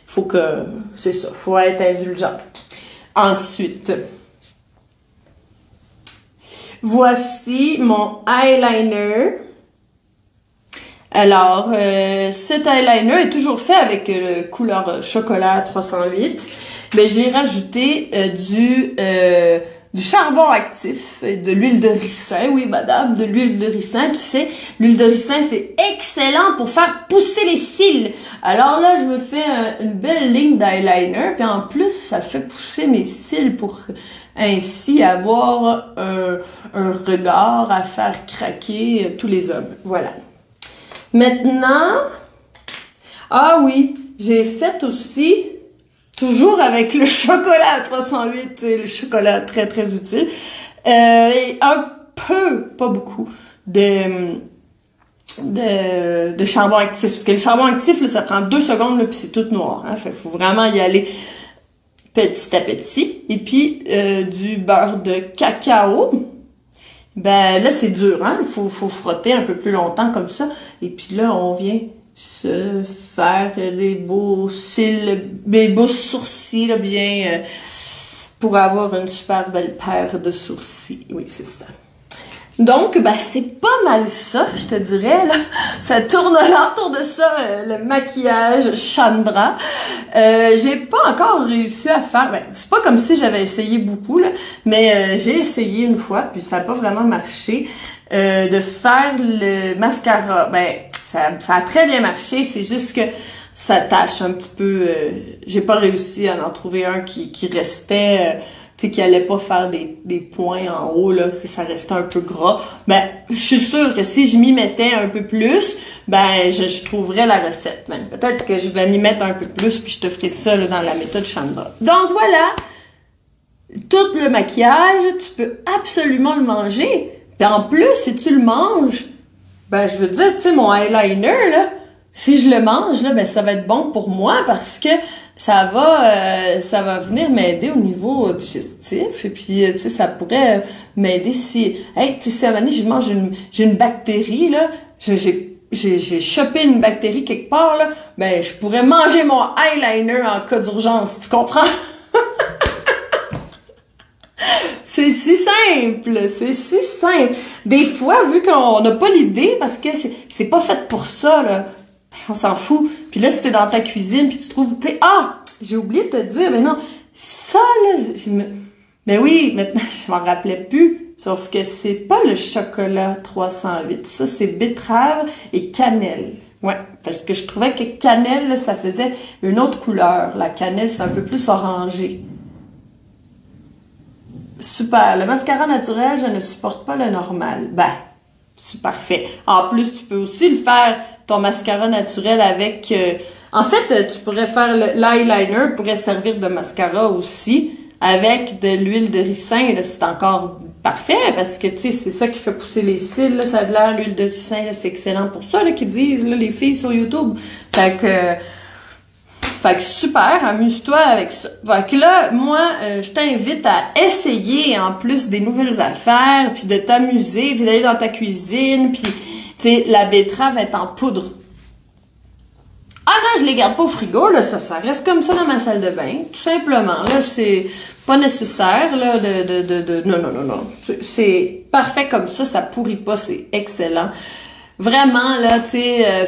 faut que... C'est ça, faut être indulgent. Ensuite... Voici mon eyeliner. Alors, cet eyeliner est toujours fait avec couleur chocolat 308. Mais j'ai rajouté du charbon actif et de l'huile de ricin. Oui, madame, de l'huile de ricin. Tu sais, l'huile de ricin, c'est excellent pour faire pousser les cils. Alors là, je me fais une belle ligne d'eyeliner. Puis en plus, ça fait pousser mes cils pour ainsi avoir un regard à faire craquer tous les hommes. Voilà. Maintenant, ah oui, j'ai fait aussi, toujours avec le chocolat à 308, c'est le chocolat très très utile, et un peu, pas beaucoup, de charbon actif. Parce que le charbon actif, là, ça prend 2 secondes, là, puis c'est tout noir. Hein, fait qu'il faut vraiment y aller petit à petit. Et puis, du beurre de cacao. Ben là, c'est dur, hein? Il faut frotter un peu plus longtemps comme ça. Et puis là, on vient se faire des beaux cils, des beaux sourcils, là, bien, pour avoir une super belle paire de sourcils. Oui, c'est ça. Donc, ben, c'est pas mal ça, je te dirais, là. Ça tourne autour de ça, le maquillage Chandra. J'ai pas encore réussi à faire, ben, c'est pas comme si j'avais essayé beaucoup, là, mais j'ai essayé une fois, puis ça a pas vraiment marché, de faire le mascara. Ben, ça a très bien marché, c'est juste que ça tâche un petit peu, j'ai pas réussi à en trouver un qui restait, tu tu sais, qui allait pas faire des points en haut, là, si ça restait un peu gras. Ben, je suis sûre que si je m'y mettais un peu plus, ben, je trouverais la recette, même. Peut-être que je vais m'y mettre un peu plus, puis je te ferai ça, là, dans la méthode Chandra. Donc, voilà. Tout le maquillage, tu peux absolument le manger. Puis en plus, si tu le manges, ben, je veux dire, tu sais, mon eyeliner, là, si je le mange, là, ben, ça va être bon pour moi parce que ça va venir m'aider au niveau digestif. Et puis, tu sais, ça pourrait m'aider si, hey, tu sais, si à un moment donné, j'ai une bactérie, là, j'ai chopé une bactérie quelque part, là, ben, je pourrais manger mon eyeliner en cas d'urgence. Tu comprends? C'est si simple, c'est si simple. Des fois, vu qu'on n'a pas l'idée, parce que c'est pas fait pour ça, là, on s'en fout. Puis là, si t'es dans ta cuisine, puis tu trouves, tu sais, j'ai oublié de te dire, mais non, ça, là, mais oui, maintenant, je m'en rappelais plus. Sauf que c'est pas le chocolat 308. Ça, c'est betterave et cannelle. Ouais, parce que je trouvais que cannelle, là, ça faisait une autre couleur. La cannelle, c'est un peu plus orangé. Super. Le mascara naturel, je ne supporte pas le normal. Ben, c'est parfait. En plus, tu peux aussi le faire, ton mascara naturel avec... en fait, tu pourrais faire l'eyeliner, pourrait servir de mascara aussi, avec de l'huile de ricin. C'est encore parfait, parce que, tu sais, c'est ça qui fait pousser les cils, là, ça a l'air, l'huile de ricin, là, c'est excellent pour ça, là, qu'ils disent, là, les filles sur YouTube. Fait que super, amuse-toi avec ça. Fait que là, moi, je t'invite à essayer en plus des nouvelles affaires, puis de t'amuser, puis d'aller dans ta cuisine, puis tu sais, la betterave est en poudre. Ah non, je les garde pas au frigo, là, ça reste comme ça dans ma salle de bain, tout simplement. Là, c'est pas nécessaire, là, non. C'est parfait comme ça pourrit pas, c'est excellent. Vraiment, là, tu sais...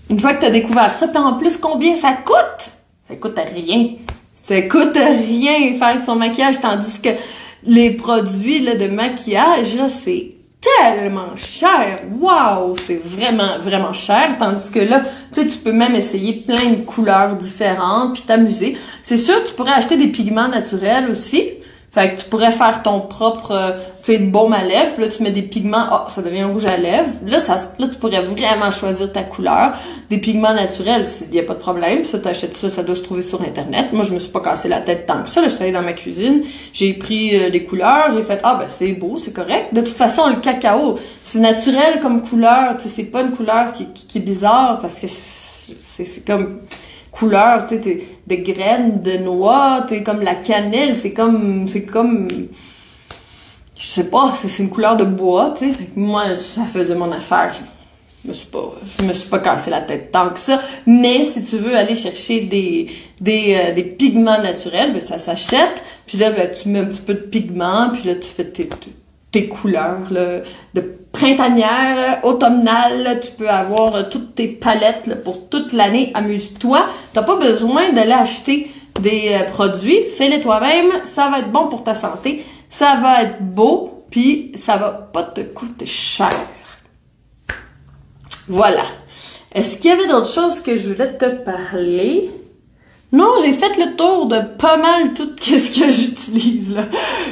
une fois que t'as découvert ça, puis en plus, combien ça coûte? Ça coûte rien. Ça coûte rien faire son maquillage, tandis que les produits là, de maquillage, là, c'est tellement cher. Waouh! C'est vraiment, vraiment cher. Tandis que là, tu sais, tu peux même essayer plein de couleurs différentes, puis t'amuser. C'est sûr, tu pourrais acheter des pigments naturels aussi. Fait que tu pourrais faire ton propre, tu sais, baume à lèvres. Là, tu mets des pigments. Ça devient rouge à lèvres. Là, tu pourrais vraiment choisir ta couleur. Des pigments naturels, il y a pas de problème. Ça, t'achètes ça, ça doit se trouver sur Internet. Moi, je me suis pas cassé la tête tant que ça. Là, je suis allée dans ma cuisine. J'ai pris des couleurs. J'ai fait, ben, c'est beau, c'est correct. De toute façon, le cacao, c'est naturel comme couleur. Tu sais, c'est pas une couleur qui est bizarre parce que c'est comme... couleur, tu sais, de graines, de noix, tu sais, comme la cannelle, c'est comme, je sais pas, c'est une couleur de bois, tu sais. Fait que moi, ça faisait mon affaire. Je me suis pas cassé la tête tant que ça. Mais si tu veux aller chercher des pigments naturels, ben, ça s'achète. Puis là, ben, tu mets un petit peu de pigments, puis là, tu fais tes couleurs, là, de printanière, automnale, là, tu peux avoir toutes tes palettes là, pour toute l'année. Amuse-toi. T'as pas besoin d'aller acheter des produits. Fais-les toi-même. Ça va être bon pour ta santé. Ça va être beau. Puis ça va pas te coûter cher. Voilà. Est-ce qu'il y avait d'autres choses que je voulais te parler? Non, j'ai fait le tour de pas mal tout ce que j'utilise, là.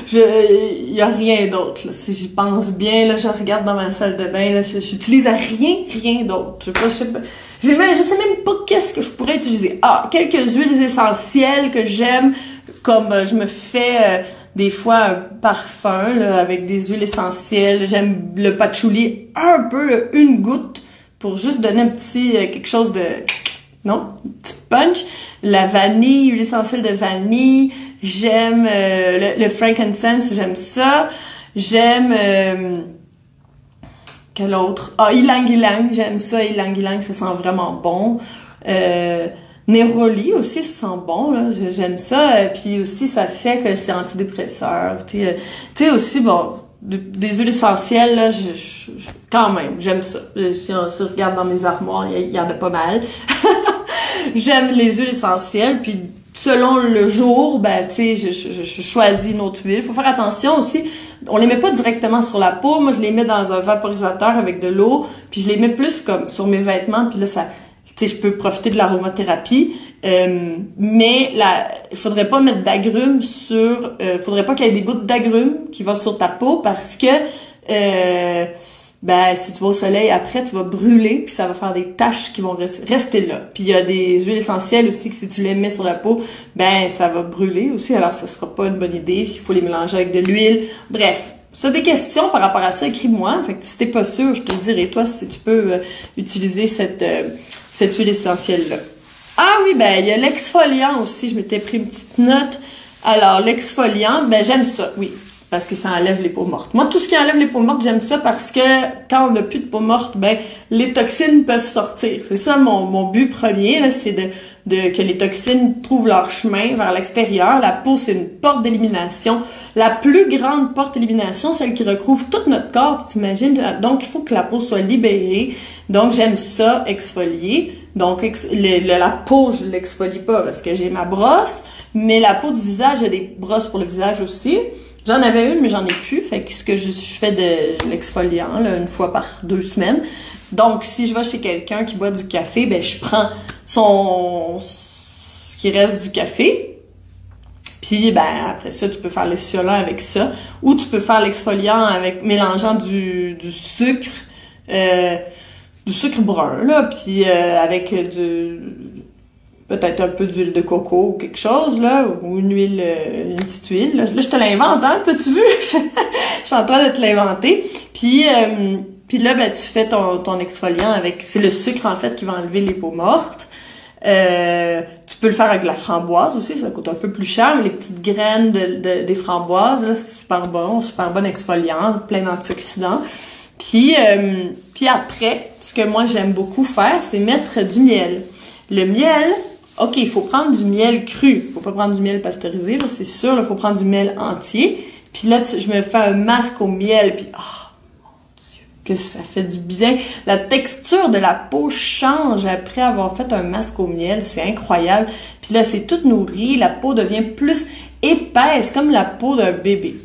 Y a rien d'autre, là. Si j'y pense bien, là, je regarde dans ma salle de bain, là, j'utilise rien d'autre. Je sais même pas qu'est-ce que je pourrais utiliser. Quelques huiles essentielles que j'aime, comme je me fais des fois un parfum, là, avec des huiles essentielles. J'aime le patchouli un peu, une goutte, pour juste donner un petit, quelque chose de... Non, un petit punch. La vanille, l'huile essentielle de vanille. J'aime le frankincense, j'aime ça. J'aime quel autre? Ylang Ylang, j'aime ça. Ylang Ylang, ça sent vraiment bon. Neroli aussi, ça sent bon, là. J'aime ça. Puis aussi, ça fait que c'est antidépresseur. Tu sais aussi, bon, des huiles essentielles, là, quand même, j'aime ça. Si on se regarde dans mes armoires, il y en a pas mal. J'aime les huiles essentielles, puis selon le jour, ben, tu sais, je choisis une autre huile. Faut faire attention aussi, on les met pas directement sur la peau. Moi, je les mets dans un vaporisateur avec de l'eau, puis je les mets plus comme sur mes vêtements, puis là, ça, tu sais, je peux profiter de l'aromathérapie, mais il faudrait pas mettre d'agrumes faudrait pas qu'il y ait des gouttes d'agrumes qui vont sur ta peau parce que si tu vas au soleil après, tu vas brûler puis ça va faire des taches qui vont rester là. Puis il y a des huiles essentielles aussi que si tu les mets sur la peau, ça va brûler aussi. Alors ça sera pas une bonne idée. Il faut les mélanger avec de l'huile. Bref. Si tu as des questions par rapport à ça, écris-moi. Fait que si t'es pas sûr, je te le dirai, toi, si tu peux utiliser cette huile essentielle-là. Ah oui, il y a l'exfoliant aussi. Je m'étais pris une petite note. Alors, l'exfoliant, j'aime ça, oui. Parce que ça enlève les peaux mortes. Moi, tout ce qui enlève les peaux mortes, j'aime ça parce que quand on n'a plus de peaux mortes, les toxines peuvent sortir. C'est ça mon but premier, là, c'est que les toxines trouvent leur chemin vers l'extérieur. La peau, c'est une porte d'élimination. La plus grande porte d'élimination, celle qui recouvre tout notre corps, tu t'imagines? Donc, il faut que la peau soit libérée. Donc, j'aime ça, exfolier. Donc, la peau, je l'exfolie pas parce que j'ai ma brosse. Mais la peau du visage, j'ai des brosses pour le visage aussi. J'en avais une, mais j'en ai plus. Fait que ce que je fais de l'exfoliant, là, une fois par 2 semaines. Donc, si je vais chez quelqu'un qui boit du café, je prends ce qui reste du café. Puis, après ça, tu peux faire l'essuie-tout avec ça. Ou tu peux faire l'exfoliant mélangeant du sucre brun, là. Puis, avec peut-être un peu d'huile de coco ou quelque chose, là, ou une petite huile. Là, je te l'invente, hein, t'as-tu vu? Je suis en train de te l'inventer. Puis là, tu fais ton exfoliant c'est le sucre, en fait, qui va enlever les peaux mortes. Tu peux le faire avec de la framboise aussi, ça coûte un peu plus cher, mais les petites graines des framboises, là, c'est super bon exfoliant, plein d'antioxydants. Puis après, ce que moi j'aime beaucoup faire, c'est mettre du miel. Le miel, OK, il faut prendre du miel cru. Faut pas prendre du miel pasteurisé, là, c'est sûr. Il faut prendre du miel entier. Puis là, je me fais un masque au miel. Puis, mon Dieu, que ça fait du bien. La texture de la peau change après avoir fait un masque au miel. C'est incroyable. Puis là, c'est tout nourri. La peau devient plus épaisse, comme la peau d'un bébé.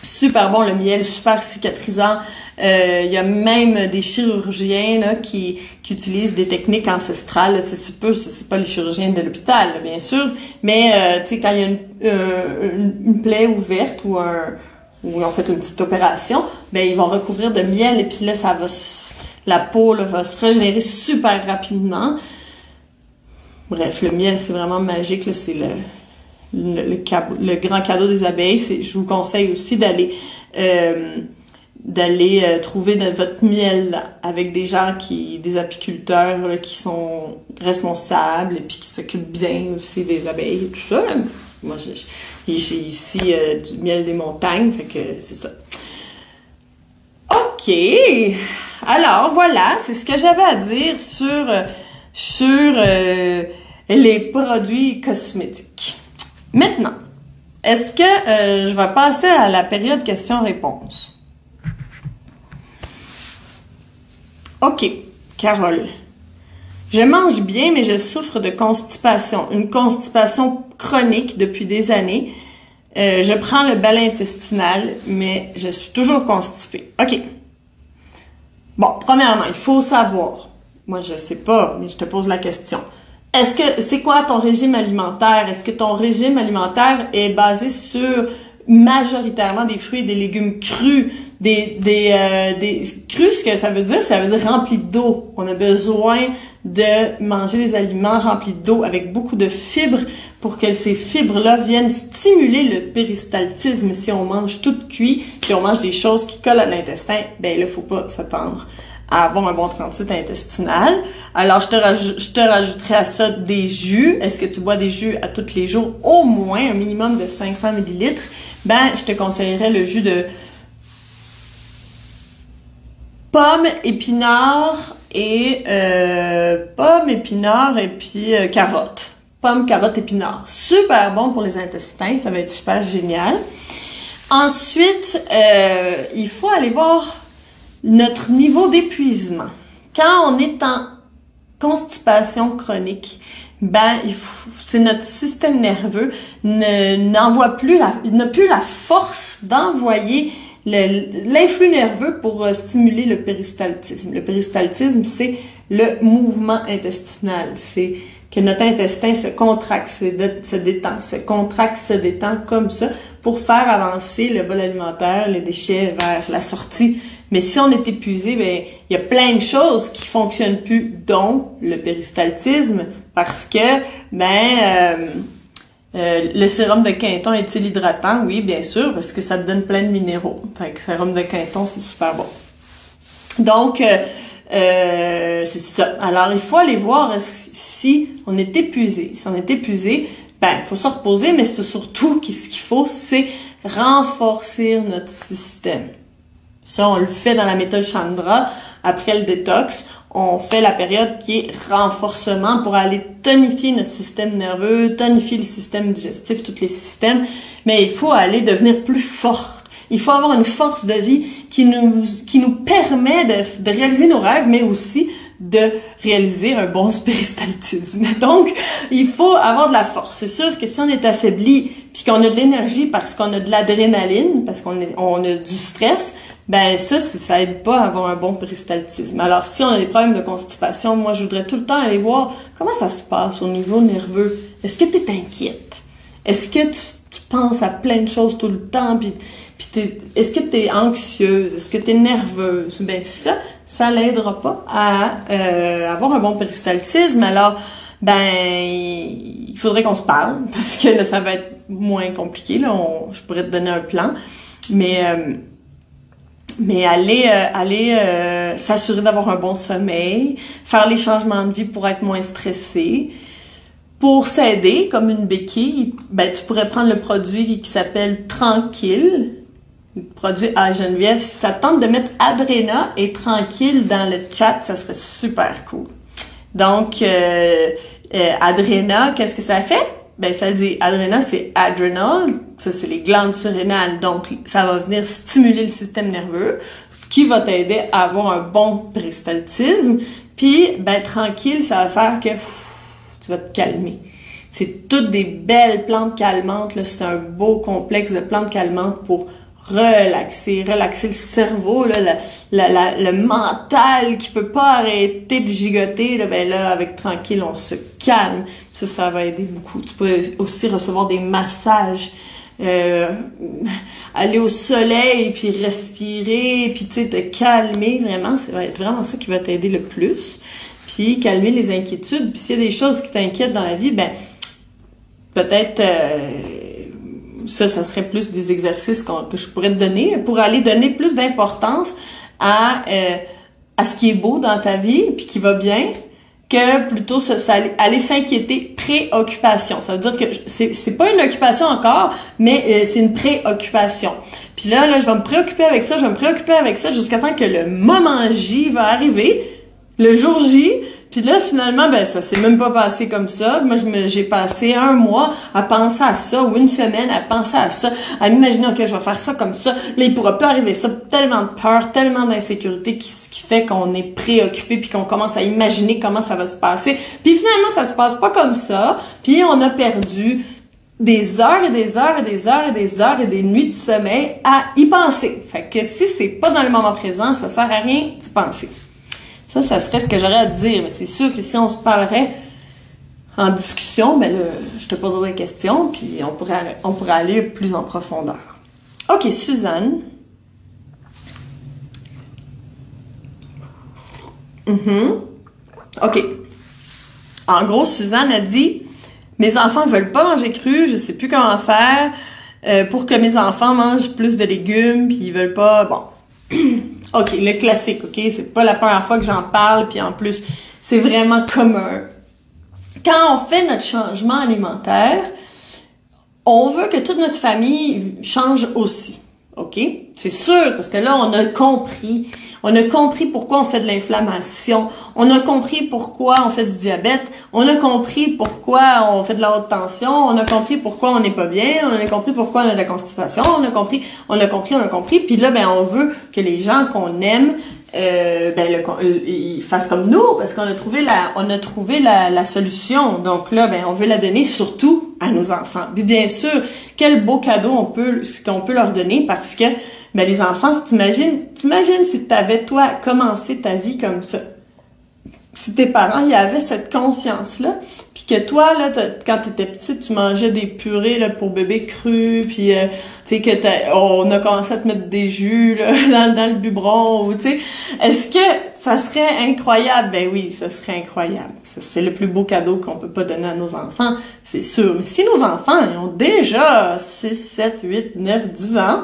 Super bon, le miel, super cicatrisant. Il y a même des chirurgiens là, qui utilisent des techniques ancestrales. C'est pas les chirurgiens de l'hôpital, là, bien sûr, mais tu sais, quand il y a une plaie ouverte ou ils ont fait une petite opération, ils vont recouvrir de miel et puis là, la peau là, va se régénérer super rapidement. Bref, le miel, c'est vraiment magique, là, c'est le grand cadeau des abeilles. Je vous conseille aussi d'aller trouver votre miel avec des gens des apiculteurs là, qui sont responsables et puis qui s'occupent bien aussi des abeilles et tout ça. Là. Moi, j'ai ici du miel des montagnes, fait que c'est ça. OK! Alors, voilà, c'est ce que j'avais à dire sur les produits cosmétiques. Maintenant, est-ce que je vais passer à la période questions-réponses? OK, Carole. Je mange bien, mais je souffre de constipation. Une constipation chronique depuis des années. Je prends le balai intestinal, mais je suis toujours constipée. OK. Bon, premièrement, il faut savoir. Moi, je sais pas, mais je te pose la question. C'est quoi ton régime alimentaire? Est-ce que ton régime alimentaire est basé sur majoritairement des fruits et des légumes crus, des crus, ce que ça veut dire remplis d'eau. On a besoin de manger les aliments remplis d'eau avec beaucoup de fibres pour que ces fibres-là viennent stimuler le péristaltisme. Si on mange tout cuit, puis on mange des choses qui collent à l'intestin, là, faut pas s'attendre à avoir un bon transit intestinal. Alors, je te rajouterai à ça des jus. Est-ce que tu bois des jus à tous les jours? Au moins, un minimum de 500 millilitres. Je te conseillerais le jus de pomme, épinard et puis carotte. Pomme, carotte, épinard. Super bon pour les intestins. Ça va être super génial. Ensuite, il faut aller voir notre niveau d'épuisement. Quand on est en constipation chronique, c'est notre système nerveux n'a plus la force d'envoyer l'influx nerveux pour stimuler le péristaltisme. Le péristaltisme, c'est le mouvement intestinal. C'est que notre intestin se contracte, se détend, se contracte, se détend comme ça pour faire avancer le bol alimentaire, les déchets vers la sortie. Mais si on est épuisé, ben il y a plein de choses qui fonctionnent plus, dont le péristaltisme, parce que le sérum de Quinton est-il hydratant? Oui, bien sûr, parce que ça te donne plein de minéraux. Fait que le sérum de Quinton, c'est super bon. Donc, c'est ça. Alors, il faut aller voir si on est épuisé. Si on est épuisé, ben, il faut se reposer, mais c'est surtout ce qu'il faut, c'est renforcer notre système. Ça, on le fait dans la méthode Chandra. Après le détox, on fait la période qui est renforcement pour aller tonifier notre système nerveux, tonifier le système digestif, tous les systèmes. Mais il faut aller devenir plus forte. Il faut avoir une force de vie qui nous permet de réaliser nos rêves, mais aussi de réaliser un bon péristaltisme. Donc, il faut avoir de la force. C'est sûr que si on est affaibli, puis qu'on a de l'énergie parce qu'on a de l'adrénaline, parce qu'on a du stress, ben ça aide pas à avoir un bon péristaltisme. Alors, si on a des problèmes de constipation, moi, je voudrais tout le temps aller voir comment ça se passe au niveau nerveux. Est-ce que tu es inquiète? Est-ce que tu penses à plein de choses tout le temps? Puis est-ce que tu es anxieuse? Est-ce que tu es nerveuse? Ben ça l'aidera pas à avoir un bon péristaltisme. Alors, il faudrait qu'on se parle parce que là, ça va être moins compliqué. Là, je pourrais te donner un plan, mais aller s'assurer d'avoir un bon sommeil, faire les changements de vie pour être moins stressé. Pour s'aider, comme une béquille, tu pourrais prendre le produit qui s'appelle Tranquille, le produit à Geneviève. Si ça te tente de mettre Adrena et Tranquille dans le chat, ça serait super cool. Donc, Adrena, qu'est-ce que ça fait? Ça dit, Adrena, c'est adrenal, ça c'est les glandes surrénales, donc ça va venir stimuler le système nerveux, qui va t'aider à avoir un bon péristaltisme. Puis, Tranquille, ça va faire que tu vas te calmer. C'est toutes des belles plantes calmantes, là, c'est un beau complexe de plantes calmantes pour relaxer le cerveau, là, le mental qui peut pas arrêter de gigoter, là, avec Tranquille, on se calme. Ça va aider beaucoup. Tu peux aussi recevoir des massages, aller au soleil, puis respirer, puis te calmer, vraiment, ça va être vraiment ça qui va t'aider le plus. Puis calmer les inquiétudes. Puis s'il y a des choses qui t'inquiètent dans la vie, peut-être ça serait plus des exercices que je pourrais te donner pour aller donner plus d'importance à ce qui est beau dans ta vie puis qui va bien, que plutôt aller s'inquiéter. Préoccupation. Ça veut dire que c'est pas une occupation encore, mais c'est une préoccupation. Puis là, je vais me préoccuper avec ça, jusqu'à temps que le moment J va arriver, le jour J. Puis là, finalement, ça s'est même pas passé comme ça. Moi, j'ai passé un mois à penser à ça, ou une semaine à penser à ça, à m'imaginer, OK, je vais faire ça comme ça. Là, il pourra pas arriver ça. Tellement de peur, tellement d'insécurité qui fait qu'on est préoccupé puis qu'on commence à imaginer comment ça va se passer. Puis finalement, ça se passe pas comme ça. Puis on a perdu des heures et des heures et des heures et des heures et des nuits de sommeil à y penser. Fait que si c'est pas dans le moment présent, ça sert à rien d'y penser. Ça serait ce que j'aurais à te dire. Mais c'est sûr que si on se parlerait en discussion, je te poserai des questions, puis on pourrait aller plus en profondeur. OK, Suzanne. OK. En gros, Suzanne a dit, mes enfants veulent pas manger cru, je sais plus comment faire pour que mes enfants mangent plus de légumes, puis ils veulent pas... Bon. OK, le classique, OK? C'est pas la première fois que j'en parle, puis en plus, c'est vraiment commun. Quand on fait notre changement alimentaire, on veut que toute notre famille change aussi, OK? C'est sûr, parce que là, on a compris pourquoi on fait de l'inflammation, on a compris pourquoi on fait du diabète, on a compris pourquoi on fait de la haute tension, on a compris pourquoi on n'est pas bien, on a compris pourquoi on a de la constipation, on a compris. Puis là, on veut que les gens qu'on aime, ils fassent comme nous, parce qu'on a trouvé la solution. Donc là, on veut la donner surtout à nos enfants. Puis bien sûr, quel beau cadeau qu'on peut leur donner, parce que Ben les enfants, t'imagines si t'avais toi commencé ta vie comme ça. Si tes parents y avaient cette conscience-là, puis que toi, là, quand t'étais petite, tu mangeais des purées là pour bébé cru, puis tu sais que on a commencé à te mettre des jus là dans le biberon, ou tu sais, est-ce que ça serait incroyable? Ben oui, ça serait incroyable. C'est le plus beau cadeau qu'on peut pas donner à nos enfants, c'est sûr. Mais si nos enfants ils ont déjà 6, 7, 8, 9, 10 ans,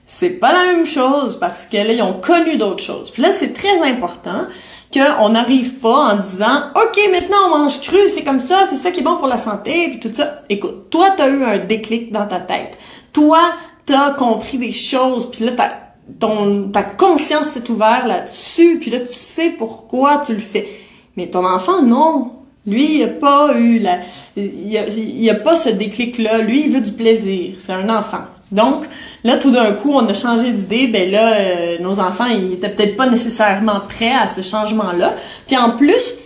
c'est pas la même chose parce que là, ils ont connu d'autres choses. Puis là, c'est très important qu'on n'arrive pas en disant « OK, maintenant on mange cru, c'est comme ça, c'est ça qui est bon pour la santé, puis tout ça. » Écoute, toi, t'as eu un déclic dans ta tête. Toi, t'as compris des choses, puis là, ta conscience s'est ouverte là-dessus, puis là, tu sais pourquoi tu le fais. Mais ton enfant, non. Lui, il a pas eu il a pas ce déclic-là. Lui, il veut du plaisir. C'est un enfant. Donc, là, tout d'un coup, on a changé d'idée. Ben là, nos enfants, ils étaient peut-être pas nécessairement prêts à ce changement-là. Puis en plus,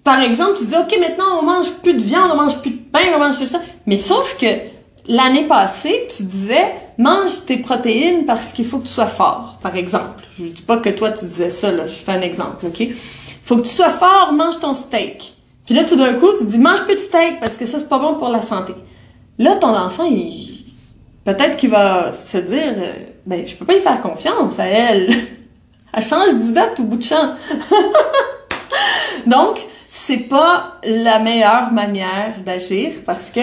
par exemple, tu dis, OK, maintenant, on mange plus de viande, on mange plus de pain, on mange tout ça. Mais sauf que l'année passée, tu disais, mange tes protéines parce qu'il faut que tu sois fort, par exemple. Je dis pas que toi, tu disais ça, là. Je fais un exemple, OK? Faut que tu sois fort, mange ton steak. Puis là, tout d'un coup, tu dis, mange plus de steak parce que ça, c'est pas bon pour la santé. Là, ton enfant, peut-être qu'il va se dire, ben, je peux pas y faire confiance à elle. Elle change d'idée tout bout de champ. Donc, c'est pas la meilleure manière d'agir parce que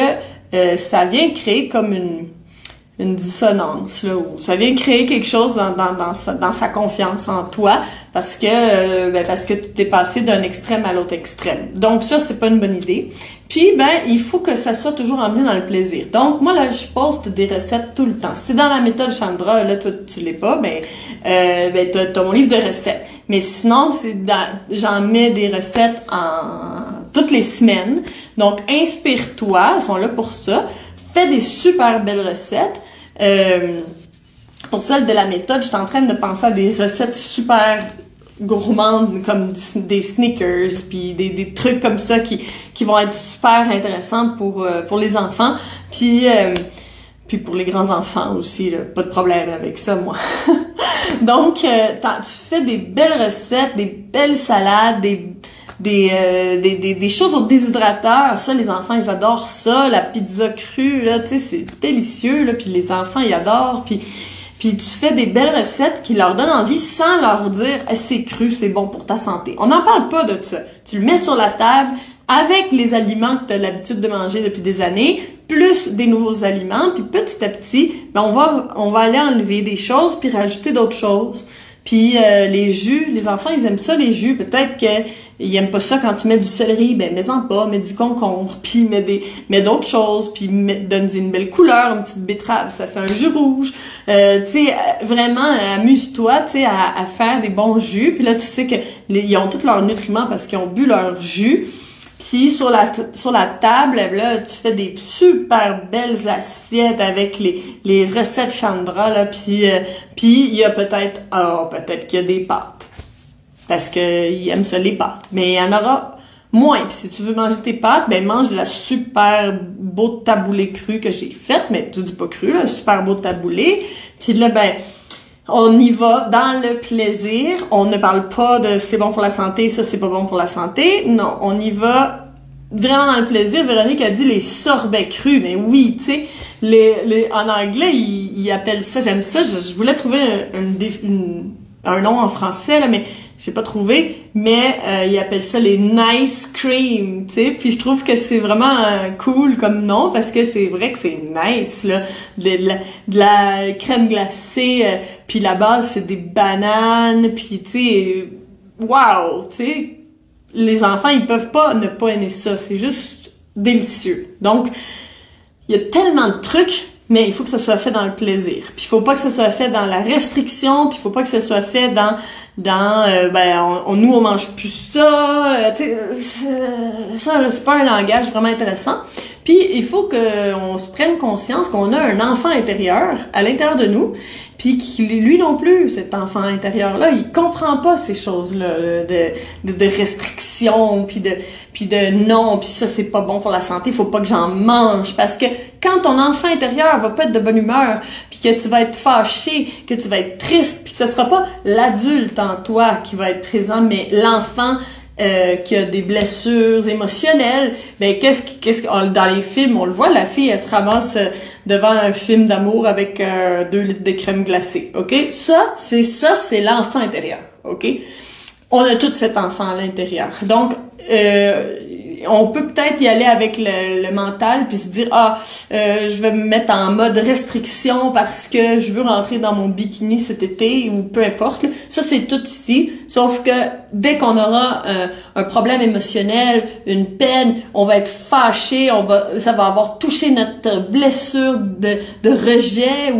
ça vient créer comme une dissonance, là, ou ça vient créer quelque chose dans sa confiance en toi parce que tu t'es passé d'un extrême à l'autre extrême. Donc ça, c'est pas une bonne idée. Puis, il faut que ça soit toujours emmené dans le plaisir. Donc, moi, là, je poste des recettes tout le temps. Si c'est dans la méthode Chandra, là, toi, tu l'es pas, t'as mon livre de recettes. Mais sinon, j'en mets des recettes toutes les semaines. Donc, inspire-toi, elles sont là pour ça. Fais des super belles recettes. Pour celle de la méthode, je suis en train de penser à des recettes super gourmandes comme des Snickers puis des trucs comme ça qui vont être super intéressantes pour les enfants puis pour les grands enfants aussi là, pas de problème avec ça moi. Donc tu fais des belles recettes, des belles salades, des choses au déshydrateur, ça les enfants ils adorent ça, la pizza crue là, tu sais c'est délicieux là, puis les enfants ils adorent puis tu fais des belles recettes qui leur donnent envie sans leur dire c'est cru, c'est bon pour ta santé. On n'en parle pas de ça. Tu le mets sur la table avec les aliments que tu as l'habitude de manger depuis des années, plus des nouveaux aliments, puis petit à petit, on va aller enlever des choses puis rajouter d'autres choses. Puis les jus, les enfants, ils aiment ça les jus. Peut-être qu'ils aiment pas ça quand tu mets du céleri, mets-en pas, mets du concombre, puis mets d'autres choses, puis donne-y une belle couleur, une petite betterave, ça fait un jus rouge. Tu sais, vraiment, amuse-toi, tu sais, à faire des bons jus. Puis là, tu sais que ils ont tous leurs nutriments parce qu'ils ont bu leur jus. Puis sur la table, là, tu fais des super belles assiettes avec les recettes Chandra, là, puis il y a peut-être qu'il y a des pâtes. Parce que ils aiment ça les pâtes. Mais il y en aura moins. Puis si tu veux manger tes pâtes, mange de la super beau taboulé cru que j'ai faite, mais tu dis pas cru, là, super beau taboulé. Puis là, on y va dans le plaisir. On ne parle pas de c'est bon pour la santé, ça c'est pas bon pour la santé. Non, on y va vraiment dans le plaisir. Véronique a dit les sorbets crus. Mais oui, tu sais, en anglais, ils appellent ça, j'aime ça. Je voulais trouver un nom en français, là, mais j'ai pas trouvé, mais ils appellent ça les nice cream, tu sais, puis je trouve que c'est vraiment cool comme nom parce que c'est vrai que c'est nice là, de la crème glacée, puis la base c'est des bananes, puis tu sais, wow, tu sais, les enfants ils peuvent pas ne pas aimer ça, c'est juste délicieux. Donc il y a tellement de trucs. Mais il faut que ça soit fait dans le plaisir. Puis il faut pas que ça soit fait dans la restriction, puis il faut pas que ça soit fait dans nous on mange plus ça, tu sais, ça c'est pas un langage vraiment intéressant. Puis il faut qu'on se prenne conscience qu'on a un enfant intérieur à l'intérieur de nous, puis lui non plus, cet enfant intérieur-là, il comprend pas ces choses-là, là, de restrictions, puis de non, puis ça c'est pas bon pour la santé, faut pas que j'en mange, parce que quand ton enfant intérieur va pas être de bonne humeur, puis que tu vas être fâché, que tu vas être triste, puis que ce sera pas l'adulte en toi qui va être présent, mais l'enfant qui a des blessures émotionnelles, ben dans les films, on le voit, la fille, elle se ramasse devant un film d'amour avec 2 litres de crème glacée, ok? Ça, c'est l'enfant intérieur, ok? On a tout cet enfant à l'intérieur. Donc, on peut peut-être y aller avec le mental puis se dire je vais me mettre en mode restriction parce que je veux rentrer dans mon bikini cet été ou peu importe. Ça c'est tout ici, sauf que dès qu'on aura un problème émotionnel, une peine, on va être fâché, ça va avoir touché notre blessure de rejet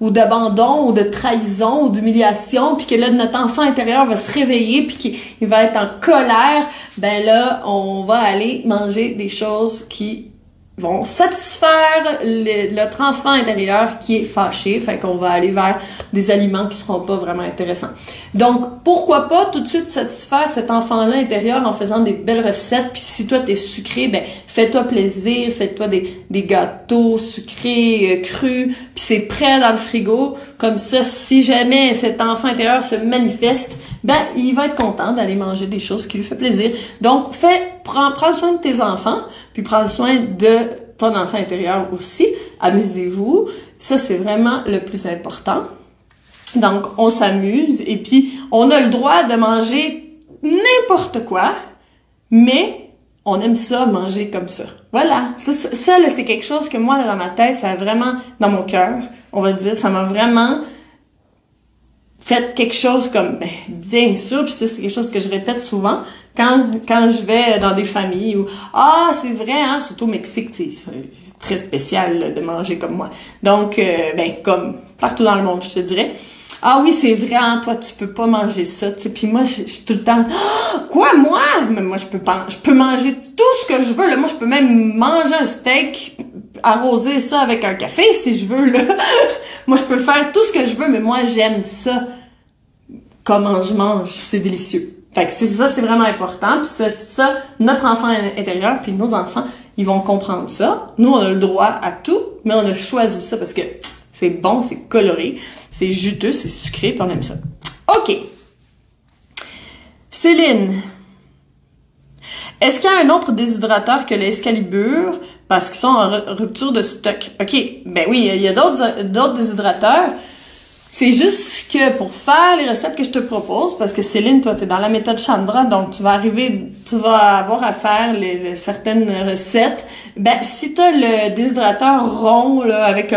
ou d'abandon ou de trahison ou d'humiliation, puis que là notre enfant intérieur va se réveiller puis qu'il va être en colère. Ben là on va aller manger des choses qui vont satisfaire notre enfant intérieur qui est fâché. Fait qu'on va aller vers des aliments qui seront pas vraiment intéressants. Donc, pourquoi pas tout de suite satisfaire cet enfant-là intérieur en faisant des belles recettes. Puis si toi t'es sucré, ben fais-toi plaisir, fais-toi des gâteaux sucrés, crus, puis c'est prêt dans le frigo. Comme ça, si jamais cet enfant intérieur se manifeste, ben il va être content d'aller manger des choses qui lui font plaisir. Donc, prends soin de tes enfants, puis prends soin de ton enfant intérieur aussi. Amusez-vous. Ça, c'est vraiment le plus important. Donc, on s'amuse et puis on a le droit de manger n'importe quoi, mais on aime ça, manger comme ça. Voilà. Ça là, c'est quelque chose que moi, dans ma tête, ça a vraiment, dans mon cœur, on va dire, ça m'a vraiment fait quelque chose comme, bien sûr, puis ça, c'est quelque chose que je répète souvent, quand je vais dans des familles où, c'est vrai, hein, surtout au Mexique, c'est très spécial là, de manger comme moi. Donc, comme partout dans le monde, je te dirais. Ah oui, c'est vrai, hein, toi, tu peux pas manger ça, tu sais. Puis moi, je suis tout le temps, quoi, moi? Mais moi, je peux manger tout ce que je veux, là. Moi, je peux même manger un steak, arroser ça avec un café, si je veux, là. Moi, je peux faire tout ce que je veux, mais moi, j'aime ça. Comment je mange, c'est délicieux. Fait que c'est vraiment important. Puis c'est ça, notre enfant intérieur, puis nos enfants, ils vont comprendre ça. Nous, on a le droit à tout, mais on a choisi ça parce que c'est bon, c'est coloré, c'est juteux, c'est sucré, puis on aime ça. OK. Céline. Est-ce qu'il y a un autre déshydrateur que l'Excalibur parce qu'ils sont en rupture de stock? OK. Ben oui, il y a d'autres déshydrateurs. C'est juste que pour faire les recettes que je te propose, parce que Céline, toi, t'es dans la méthode Chandra, donc tu vas avoir à faire certaines recettes. Ben, si t'as le déshydrateur rond, là, avec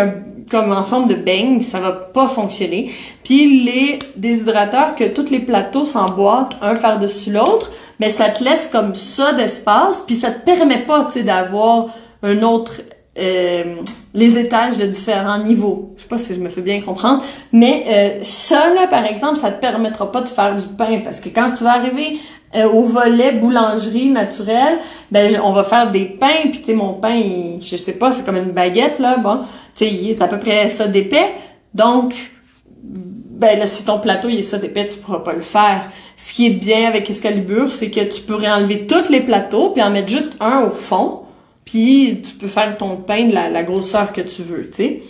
comme en forme de beigne, ça va pas fonctionner. Puis les déshydrateurs que tous les plateaux s'emboîtent un par-dessus l'autre, ben, ça te laisse comme ça d'espace, puis ça te permet pas, tu sais, d'avoir un autre, les étages de différents niveaux. Je sais pas si je me fais bien comprendre, mais ça là par exemple, ça te permettra pas de faire du pain parce que quand tu vas arriver au volet boulangerie naturelle, ben on va faire des pains puis tu sais mon pain, je sais pas, c'est comme une baguette là, bon, tu sais il est à peu près ça d'épais. Donc ben là si ton plateau il est ça d'épais, tu pourras pas le faire. Ce qui est bien avec Excalibur, c'est que tu pourrais enlever tous les plateaux puis en mettre juste un au fond. Puis tu peux faire ton pain de la grosseur que tu veux, tu sais.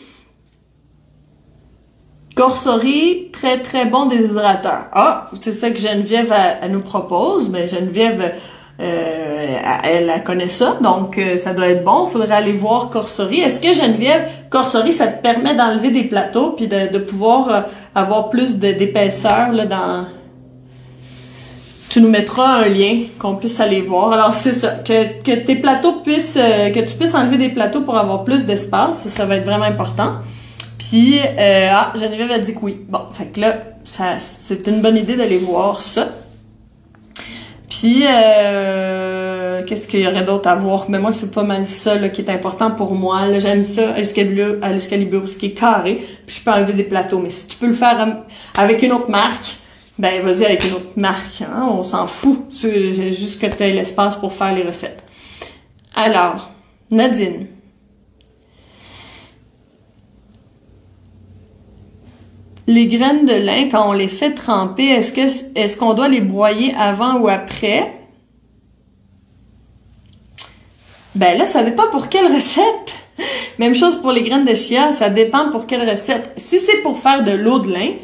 Corsory, très très bon déshydrateur. Ah, c'est ça que Geneviève elle nous propose. Mais Geneviève, elle connaît ça, donc ça doit être bon. Faudrait aller voir Corsory. Est-ce que Geneviève, Corsory, ça te permet d'enlever des plateaux puis de pouvoir avoir plus d'épaisseur là dans. Tu nous mettras un lien qu'on puisse aller voir. Alors c'est ça, que tes plateaux puissent, que tu puisses enlever des plateaux pour avoir plus d'espace, ça va être vraiment important. Puis Geneviève a dit que oui. Bon, fait que là, c'est une bonne idée d'aller voir ça. Puis qu'est-ce qu'il y aurait d'autre à voir? Mais moi c'est pas mal ça là, qui est important pour moi. Là, j'aime ça à l'Excalibur, ce qui est carré. Puis je peux enlever des plateaux. Mais si tu peux le faire avec une autre marque. Ben, vas-y avec une autre marque, hein, on s'en fout. C'est juste que tu aies l'espace pour faire les recettes. Alors, Nadine. Les graines de lin, quand on les fait tremper, est-ce qu'on doit les broyer avant ou après? Ben là, ça dépend pour quelle recette. Même chose pour les graines de chia, ça dépend pour quelle recette. Si c'est pour faire de l'eau de lin,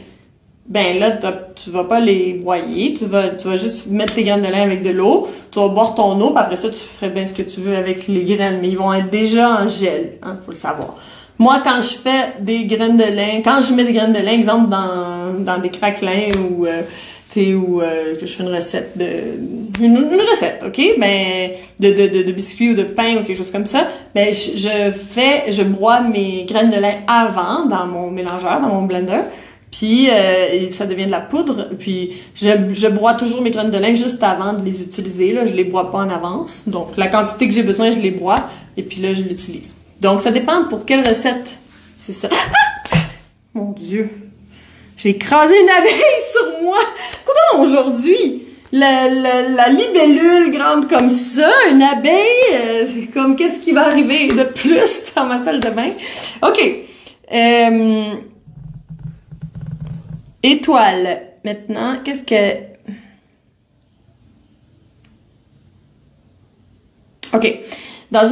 ben là, tu vas pas les broyer, tu vas juste mettre tes graines de lin avec de l'eau, tu vas boire ton eau, puis après ça, tu ferais bien ce que tu veux avec les graines, mais ils vont être déjà en gel, hein, faut le savoir. Moi, quand je fais des graines de lin, quand je mets des graines de lin, exemple dans des craquelins ou que je fais une recette une recette, ok, ben de biscuits ou de pain ou quelque chose comme ça, ben je broie mes graines de lin avant dans mon mélangeur, dans mon blender, puis ça devient de la poudre, puis je broie toujours mes graines de lin juste avant de les utiliser, là, je les broie pas en avance, donc la quantité que j'ai besoin, je les broie et puis là je l'utilise. Donc, ça dépend pour quelle recette. C'est ça. Ah! Mon Dieu. J'ai écrasé une abeille sur moi. Comment aujourd'hui? La libellule grande comme ça, une abeille, c'est comme qu'est-ce qui va arriver de plus dans ma salle de bain? OK. Étoile. Maintenant, qu'est-ce que... OK. Dans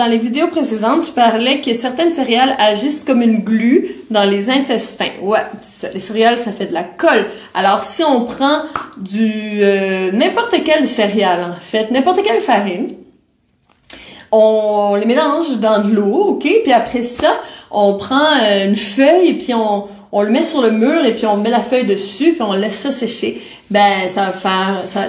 les vidéos précédentes, tu parlais que certaines céréales agissent comme une glu dans les intestins. Ouais, les céréales, ça fait de la colle. Alors, si on prend n'importe quelle céréale, en fait, n'importe quelle farine, on les mélange dans de l'eau, ok? Puis après ça, on prend une feuille et puis on le met sur le mur et puis on met la feuille dessus puis on laisse ça sécher. Ben,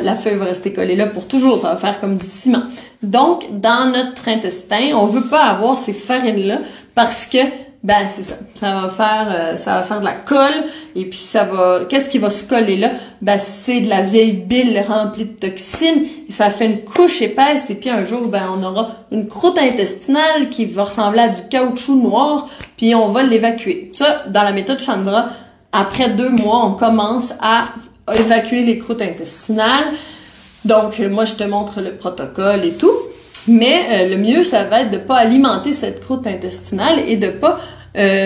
la feuille va rester collée là pour toujours. Ça va faire comme du ciment. Donc, dans notre intestin, on veut pas avoir ces farines-là parce que, ben, c'est ça. Ça va faire de la colle et puis qu'est-ce qui va se coller là? Ben, c'est de la vieille bile remplie de toxines et ça fait une couche épaisse et puis un jour, ben, on aura une croûte intestinale qui va ressembler à du caoutchouc noir puis on va l'évacuer. Ça, dans la méthode Chandra, après 2 mois, on commence à évacuer les croûtes intestinales. Donc, moi, je te montre le protocole et tout. Mais le mieux, ça va être de pas alimenter cette croûte intestinale et de pas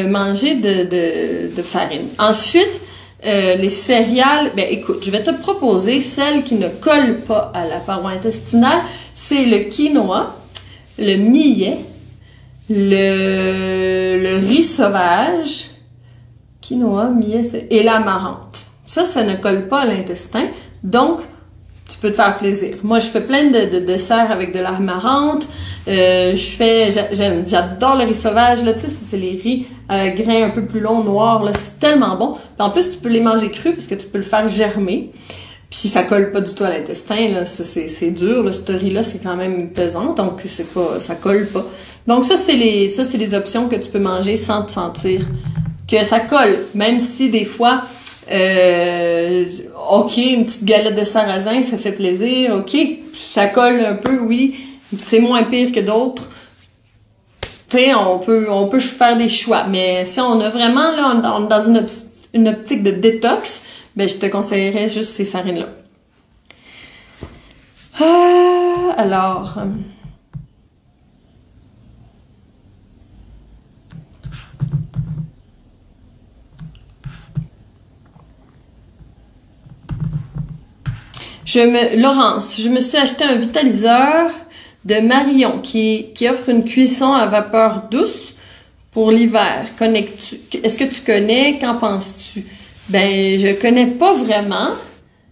manger de farine. Ensuite, les céréales, ben écoute, je vais te proposer celles qui ne collent pas à la paroi intestinale. C'est le quinoa, le millet, le riz sauvage, quinoa, millet et l'amarante. Ça ne colle pas à l'intestin, donc tu peux te faire plaisir. Moi, je fais plein de desserts avec de l'amarante. J'adore le riz sauvage. Là, tu sais, c'est les riz grains un peu plus longs, noirs. Là, c'est tellement bon. Puis en plus, tu peux les manger crus parce que tu peux le faire germer. Puis ça colle pas du tout à l'intestin. Là, c'est dur. Là, ce riz-là, c'est quand même pesant, donc ça colle pas. Donc ça, c'est les options que tu peux manger sans te sentir que ça colle, même si des fois. OK, une petite galette de sarrasin, ça fait plaisir. OK, ça colle un peu, oui. C'est moins pire que d'autres. Tu sais, on peut faire des choix. Mais si on a vraiment, là, on est dans une optique de détox, ben, je te conseillerais juste ces farines-là. Alors... Laurence, je me suis acheté un vitaliseur de Marion qui offre une cuisson à vapeur douce pour l'hiver. Est-ce que tu connais? Qu'en penses-tu? Ben, je connais pas vraiment.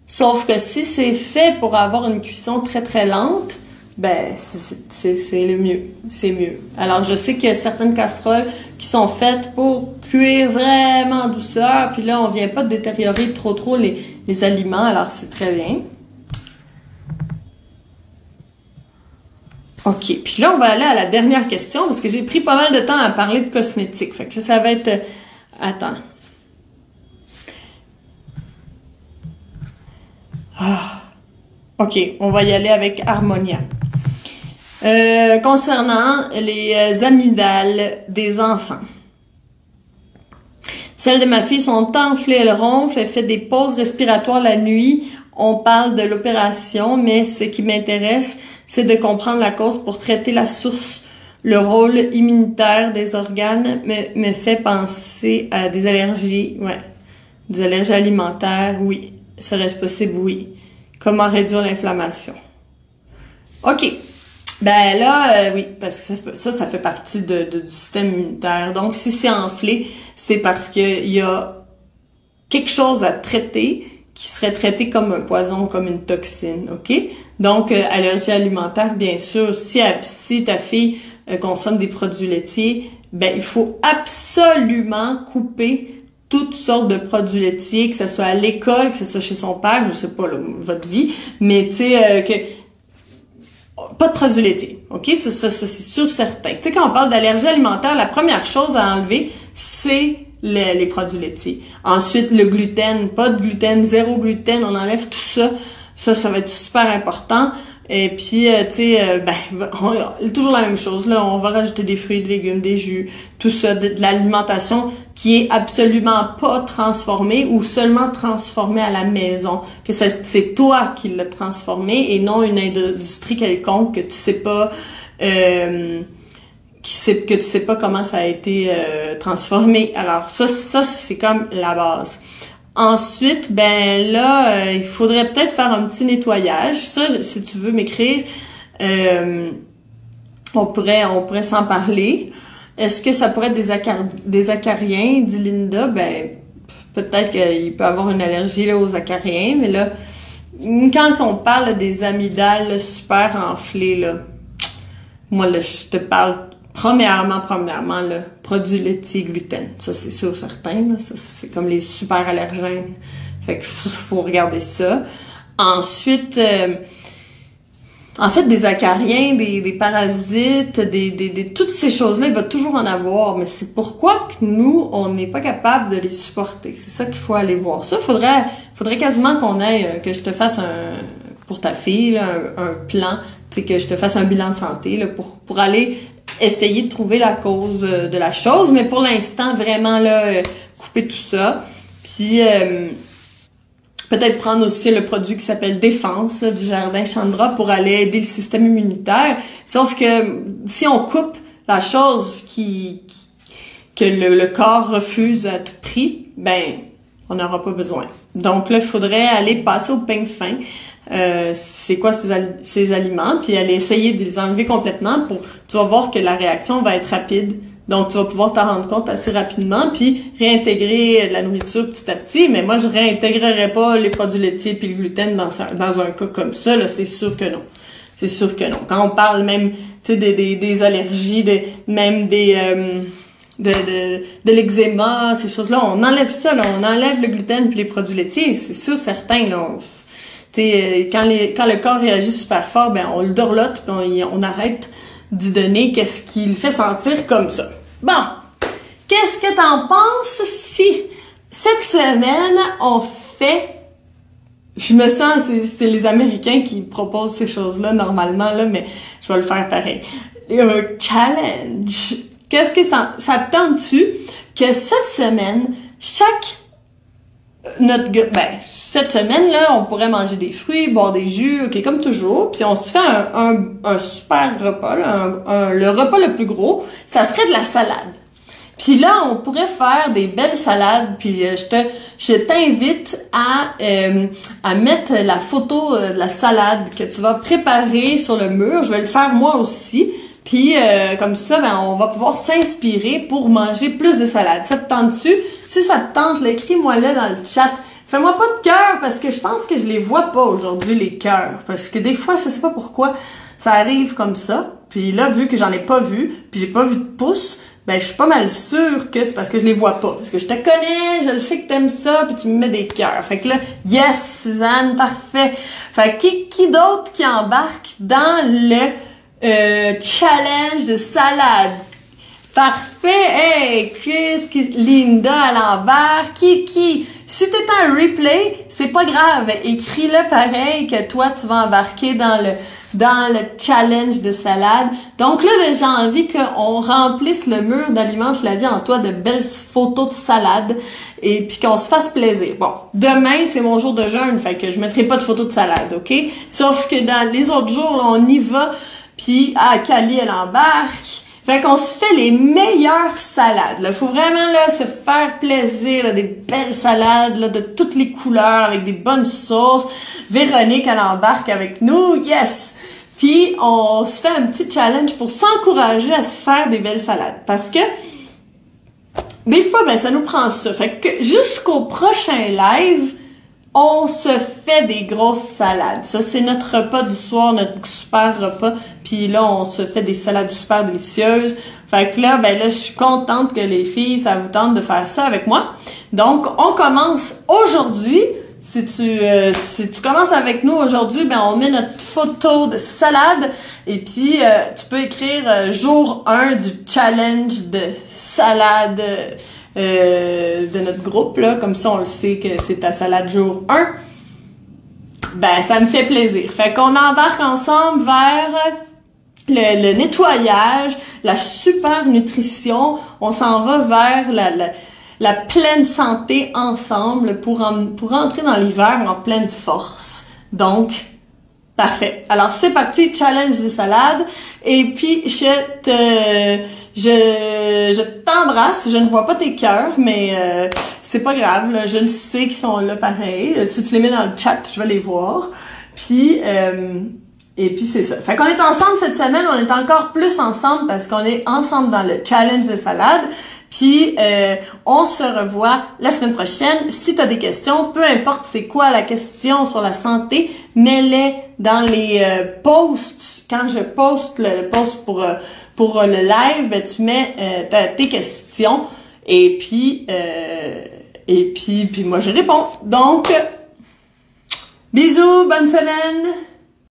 Sauf que si c'est fait pour avoir une cuisson très très lente, ben, c'est le mieux. C'est mieux. Alors, je sais qu'il y a certaines casseroles qui sont faites pour cuire vraiment en douceur. Puis là, on vient pas de détériorer trop les aliments. Alors, c'est très bien. OK. Puis là, on va aller à la dernière question parce que j'ai pris pas mal de temps à parler de cosmétiques. Fait que là, ça va être... Attends. OK. On va y aller avec Harmonia. Concernant les amygdales des enfants. Celles de ma fille sont enflées, elle ronfle, elle fait des pauses respiratoires la nuit. On parle de l'opération, mais ce qui m'intéresse, c'est de comprendre la cause pour traiter la source Le rôle immunitaire des organes me fait penser à des allergies, ouais. Des allergies alimentaires, oui. Serait-ce possible? Oui. Comment réduire l'inflammation? OK. Ben là, oui, parce que ça fait partie du système immunitaire. Donc, si c'est enflé, c'est parce qu'il y a quelque chose à traiter qui serait traité comme un poison, comme une toxine, OK? Donc, allergie alimentaire, bien sûr, si ta fille consomme des produits laitiers, ben il faut absolument couper toutes sortes de produits laitiers, que ce soit à l'école, que ce soit chez son père, je sais pas, là, votre vie, mais tu sais, pas de produits laitiers, OK? Ça c'est sûr certain. Tu sais, quand on parle d'allergie alimentaire, la première chose à enlever, c'est les produits laitiers. Ensuite, le gluten, pas de gluten, zéro gluten, on enlève tout ça. Ça va être super important. Et puis, tu sais, toujours la même chose, là, on va rajouter des fruits, des légumes, des jus, tout ça, de l'alimentation qui est absolument pas transformée ou seulement transformée à la maison. Que c'est toi qui l'as transformée et non une industrie quelconque que tu sais pas, que tu sais pas comment ça a été transformé. Alors, ça, c'est comme la base. Ensuite, ben là, il faudrait peut-être faire un petit nettoyage. Ça, si tu veux m'écrire, on pourrait s'en parler. Est-ce que ça pourrait être des acariens, dit Linda? Ben, peut-être qu'il peut avoir une allergie là, aux acariens, mais là, quand on parle des amygdales là, super enflées, là, moi, là, je te parle premièrement, là, produits laitiers, gluten. Ça, c'est sûr, certain, là. Ça, c'est comme les super allergènes. Fait que faut regarder ça. Ensuite, en fait, des acariens, des parasites, toutes ces choses-là, il va toujours en avoir. Mais c'est pourquoi que nous, on n'est pas capable de les supporter. C'est ça qu'il faut aller voir. Ça, faudrait quasiment qu'on aille, que je te fasse pour ta fille, là, un plan, tu sais, que je te fasse un bilan de santé, là, pour aller essayer de trouver la cause de la chose, mais pour l'instant, vraiment, là, couper tout ça. Puis, peut-être prendre aussi le produit qui s'appelle Défense, là, du Jardin Chandra pour aller aider le système immunitaire. Sauf que si on coupe la chose que le corps refuse à tout prix, ben, on n'aura pas besoin. Donc là, il faudrait aller passer au peigne fin. C'est quoi ces aliments, puis aller essayer de les enlever complètement tu vas voir que la réaction va être rapide. Donc, tu vas pouvoir t'en rendre compte assez rapidement, puis réintégrer la nourriture petit à petit. Mais moi, je réintégrerais pas les produits laitiers puis le gluten dans un cas comme ça, là, c'est sûr que non. C'est sûr que non. Quand on parle même, tu sais, des allergies, de l'eczéma, ces choses-là, on enlève ça, là, on enlève le gluten puis les produits laitiers, c'est sûr, certain, là. Quand le corps réagit super fort, ben on le dorlote puis on arrête d'y donner qu'est-ce qui le fait sentir comme ça. Bon, qu'est-ce que t'en penses si cette semaine on fait, je me sens c'est les Américains qui proposent ces choses-là normalement là, mais je vais le faire pareil. Un challenge. Qu'est-ce que ça te tente-tu que cette semaine cette semaine-là, on pourrait manger des fruits, boire des jus, ok, comme toujours, puis on se fait un super repas, là, le repas le plus gros, ça serait de la salade. Puis là, on pourrait faire des belles salades, puis je t'invite à mettre la photo de la salade que tu vas préparer sur le mur, je vais le faire moi aussi. Puis comme ça, ben on va pouvoir s'inspirer pour manger plus de salade. Ça te tente-tu? Si ça te tente, écris-moi là dans le chat. Fais-moi pas de cœur parce que je pense que je les vois pas aujourd'hui, les cœurs. Parce que des fois, je sais pas pourquoi, ça arrive comme ça. Puis là, vu que j'en ai pas vu, puis j'ai pas vu de pouce, ben je suis pas mal sûre que c'est parce que je les vois pas. Parce que je te connais, je le sais que t'aimes ça, puis tu me mets des cœurs. Fait que là, yes, Suzanne, parfait. Fait que qui d'autre qui embarque dans le challenge de salade? Parfait! Hey, Linda à l'envers. Si t'es un replay, c'est pas grave. Écris-le pareil que toi, tu vas embarquer dans le challenge de salade. Donc là, j'ai envie qu'on remplisse le mur d'Alimente la vie en toi de belles photos de salade et puis qu'on se fasse plaisir. Bon, demain, c'est mon jour de jeûne, fait que je mettrai pas de photos de salade, OK? Sauf que dans les autres jours, là, on y va, puis Cali, elle embarque. Fait qu'on se fait les meilleures salades. Là, faut vraiment là se faire plaisir, là, des belles salades là, de toutes les couleurs avec des bonnes sauces. Véronique, elle embarque avec nous, yes. Puis on se fait un petit challenge pour s'encourager à se faire des belles salades, parce que des fois, ben ça nous prend ça. Fait que jusqu'au prochain live, on se fait des grosses salades. Ça, c'est notre repas du soir, notre super repas. Puis là, on se fait des salades super délicieuses. Fait que là, ben là, je suis contente que les filles, ça vous tente de faire ça avec moi. Donc, on commence aujourd'hui. Si tu commences avec nous aujourd'hui, ben on met notre photo de salade. Et puis, tu peux écrire jour 1 du challenge de salade de notre groupe, là, comme ça on le sait que c'est ta salade jour 1. Ben, ça me fait plaisir. Fait qu'on embarque ensemble vers le nettoyage, la super nutrition. On s'en va vers la pleine santé ensemble pour entrer dans l'hiver en pleine force. Donc, parfait. Alors, c'est parti, challenge des salades. Et puis, je t'embrasse. Je ne vois pas tes cœurs, mais c'est pas grave. Là, je le sais qu'ils sont là pareil. Si tu les mets dans le chat, je vais les voir. Puis, et puis c'est ça. Fait qu'on est ensemble cette semaine. On est encore plus ensemble parce qu'on est ensemble dans le challenge des salades. Puis, on se revoit la semaine prochaine. Si tu as des questions, peu importe c'est quoi la question sur la santé, mets-les dans les posts. Quand je poste le post pour le live, ben, tu mets tes questions et puis moi je réponds. Donc, bisous, bonne semaine!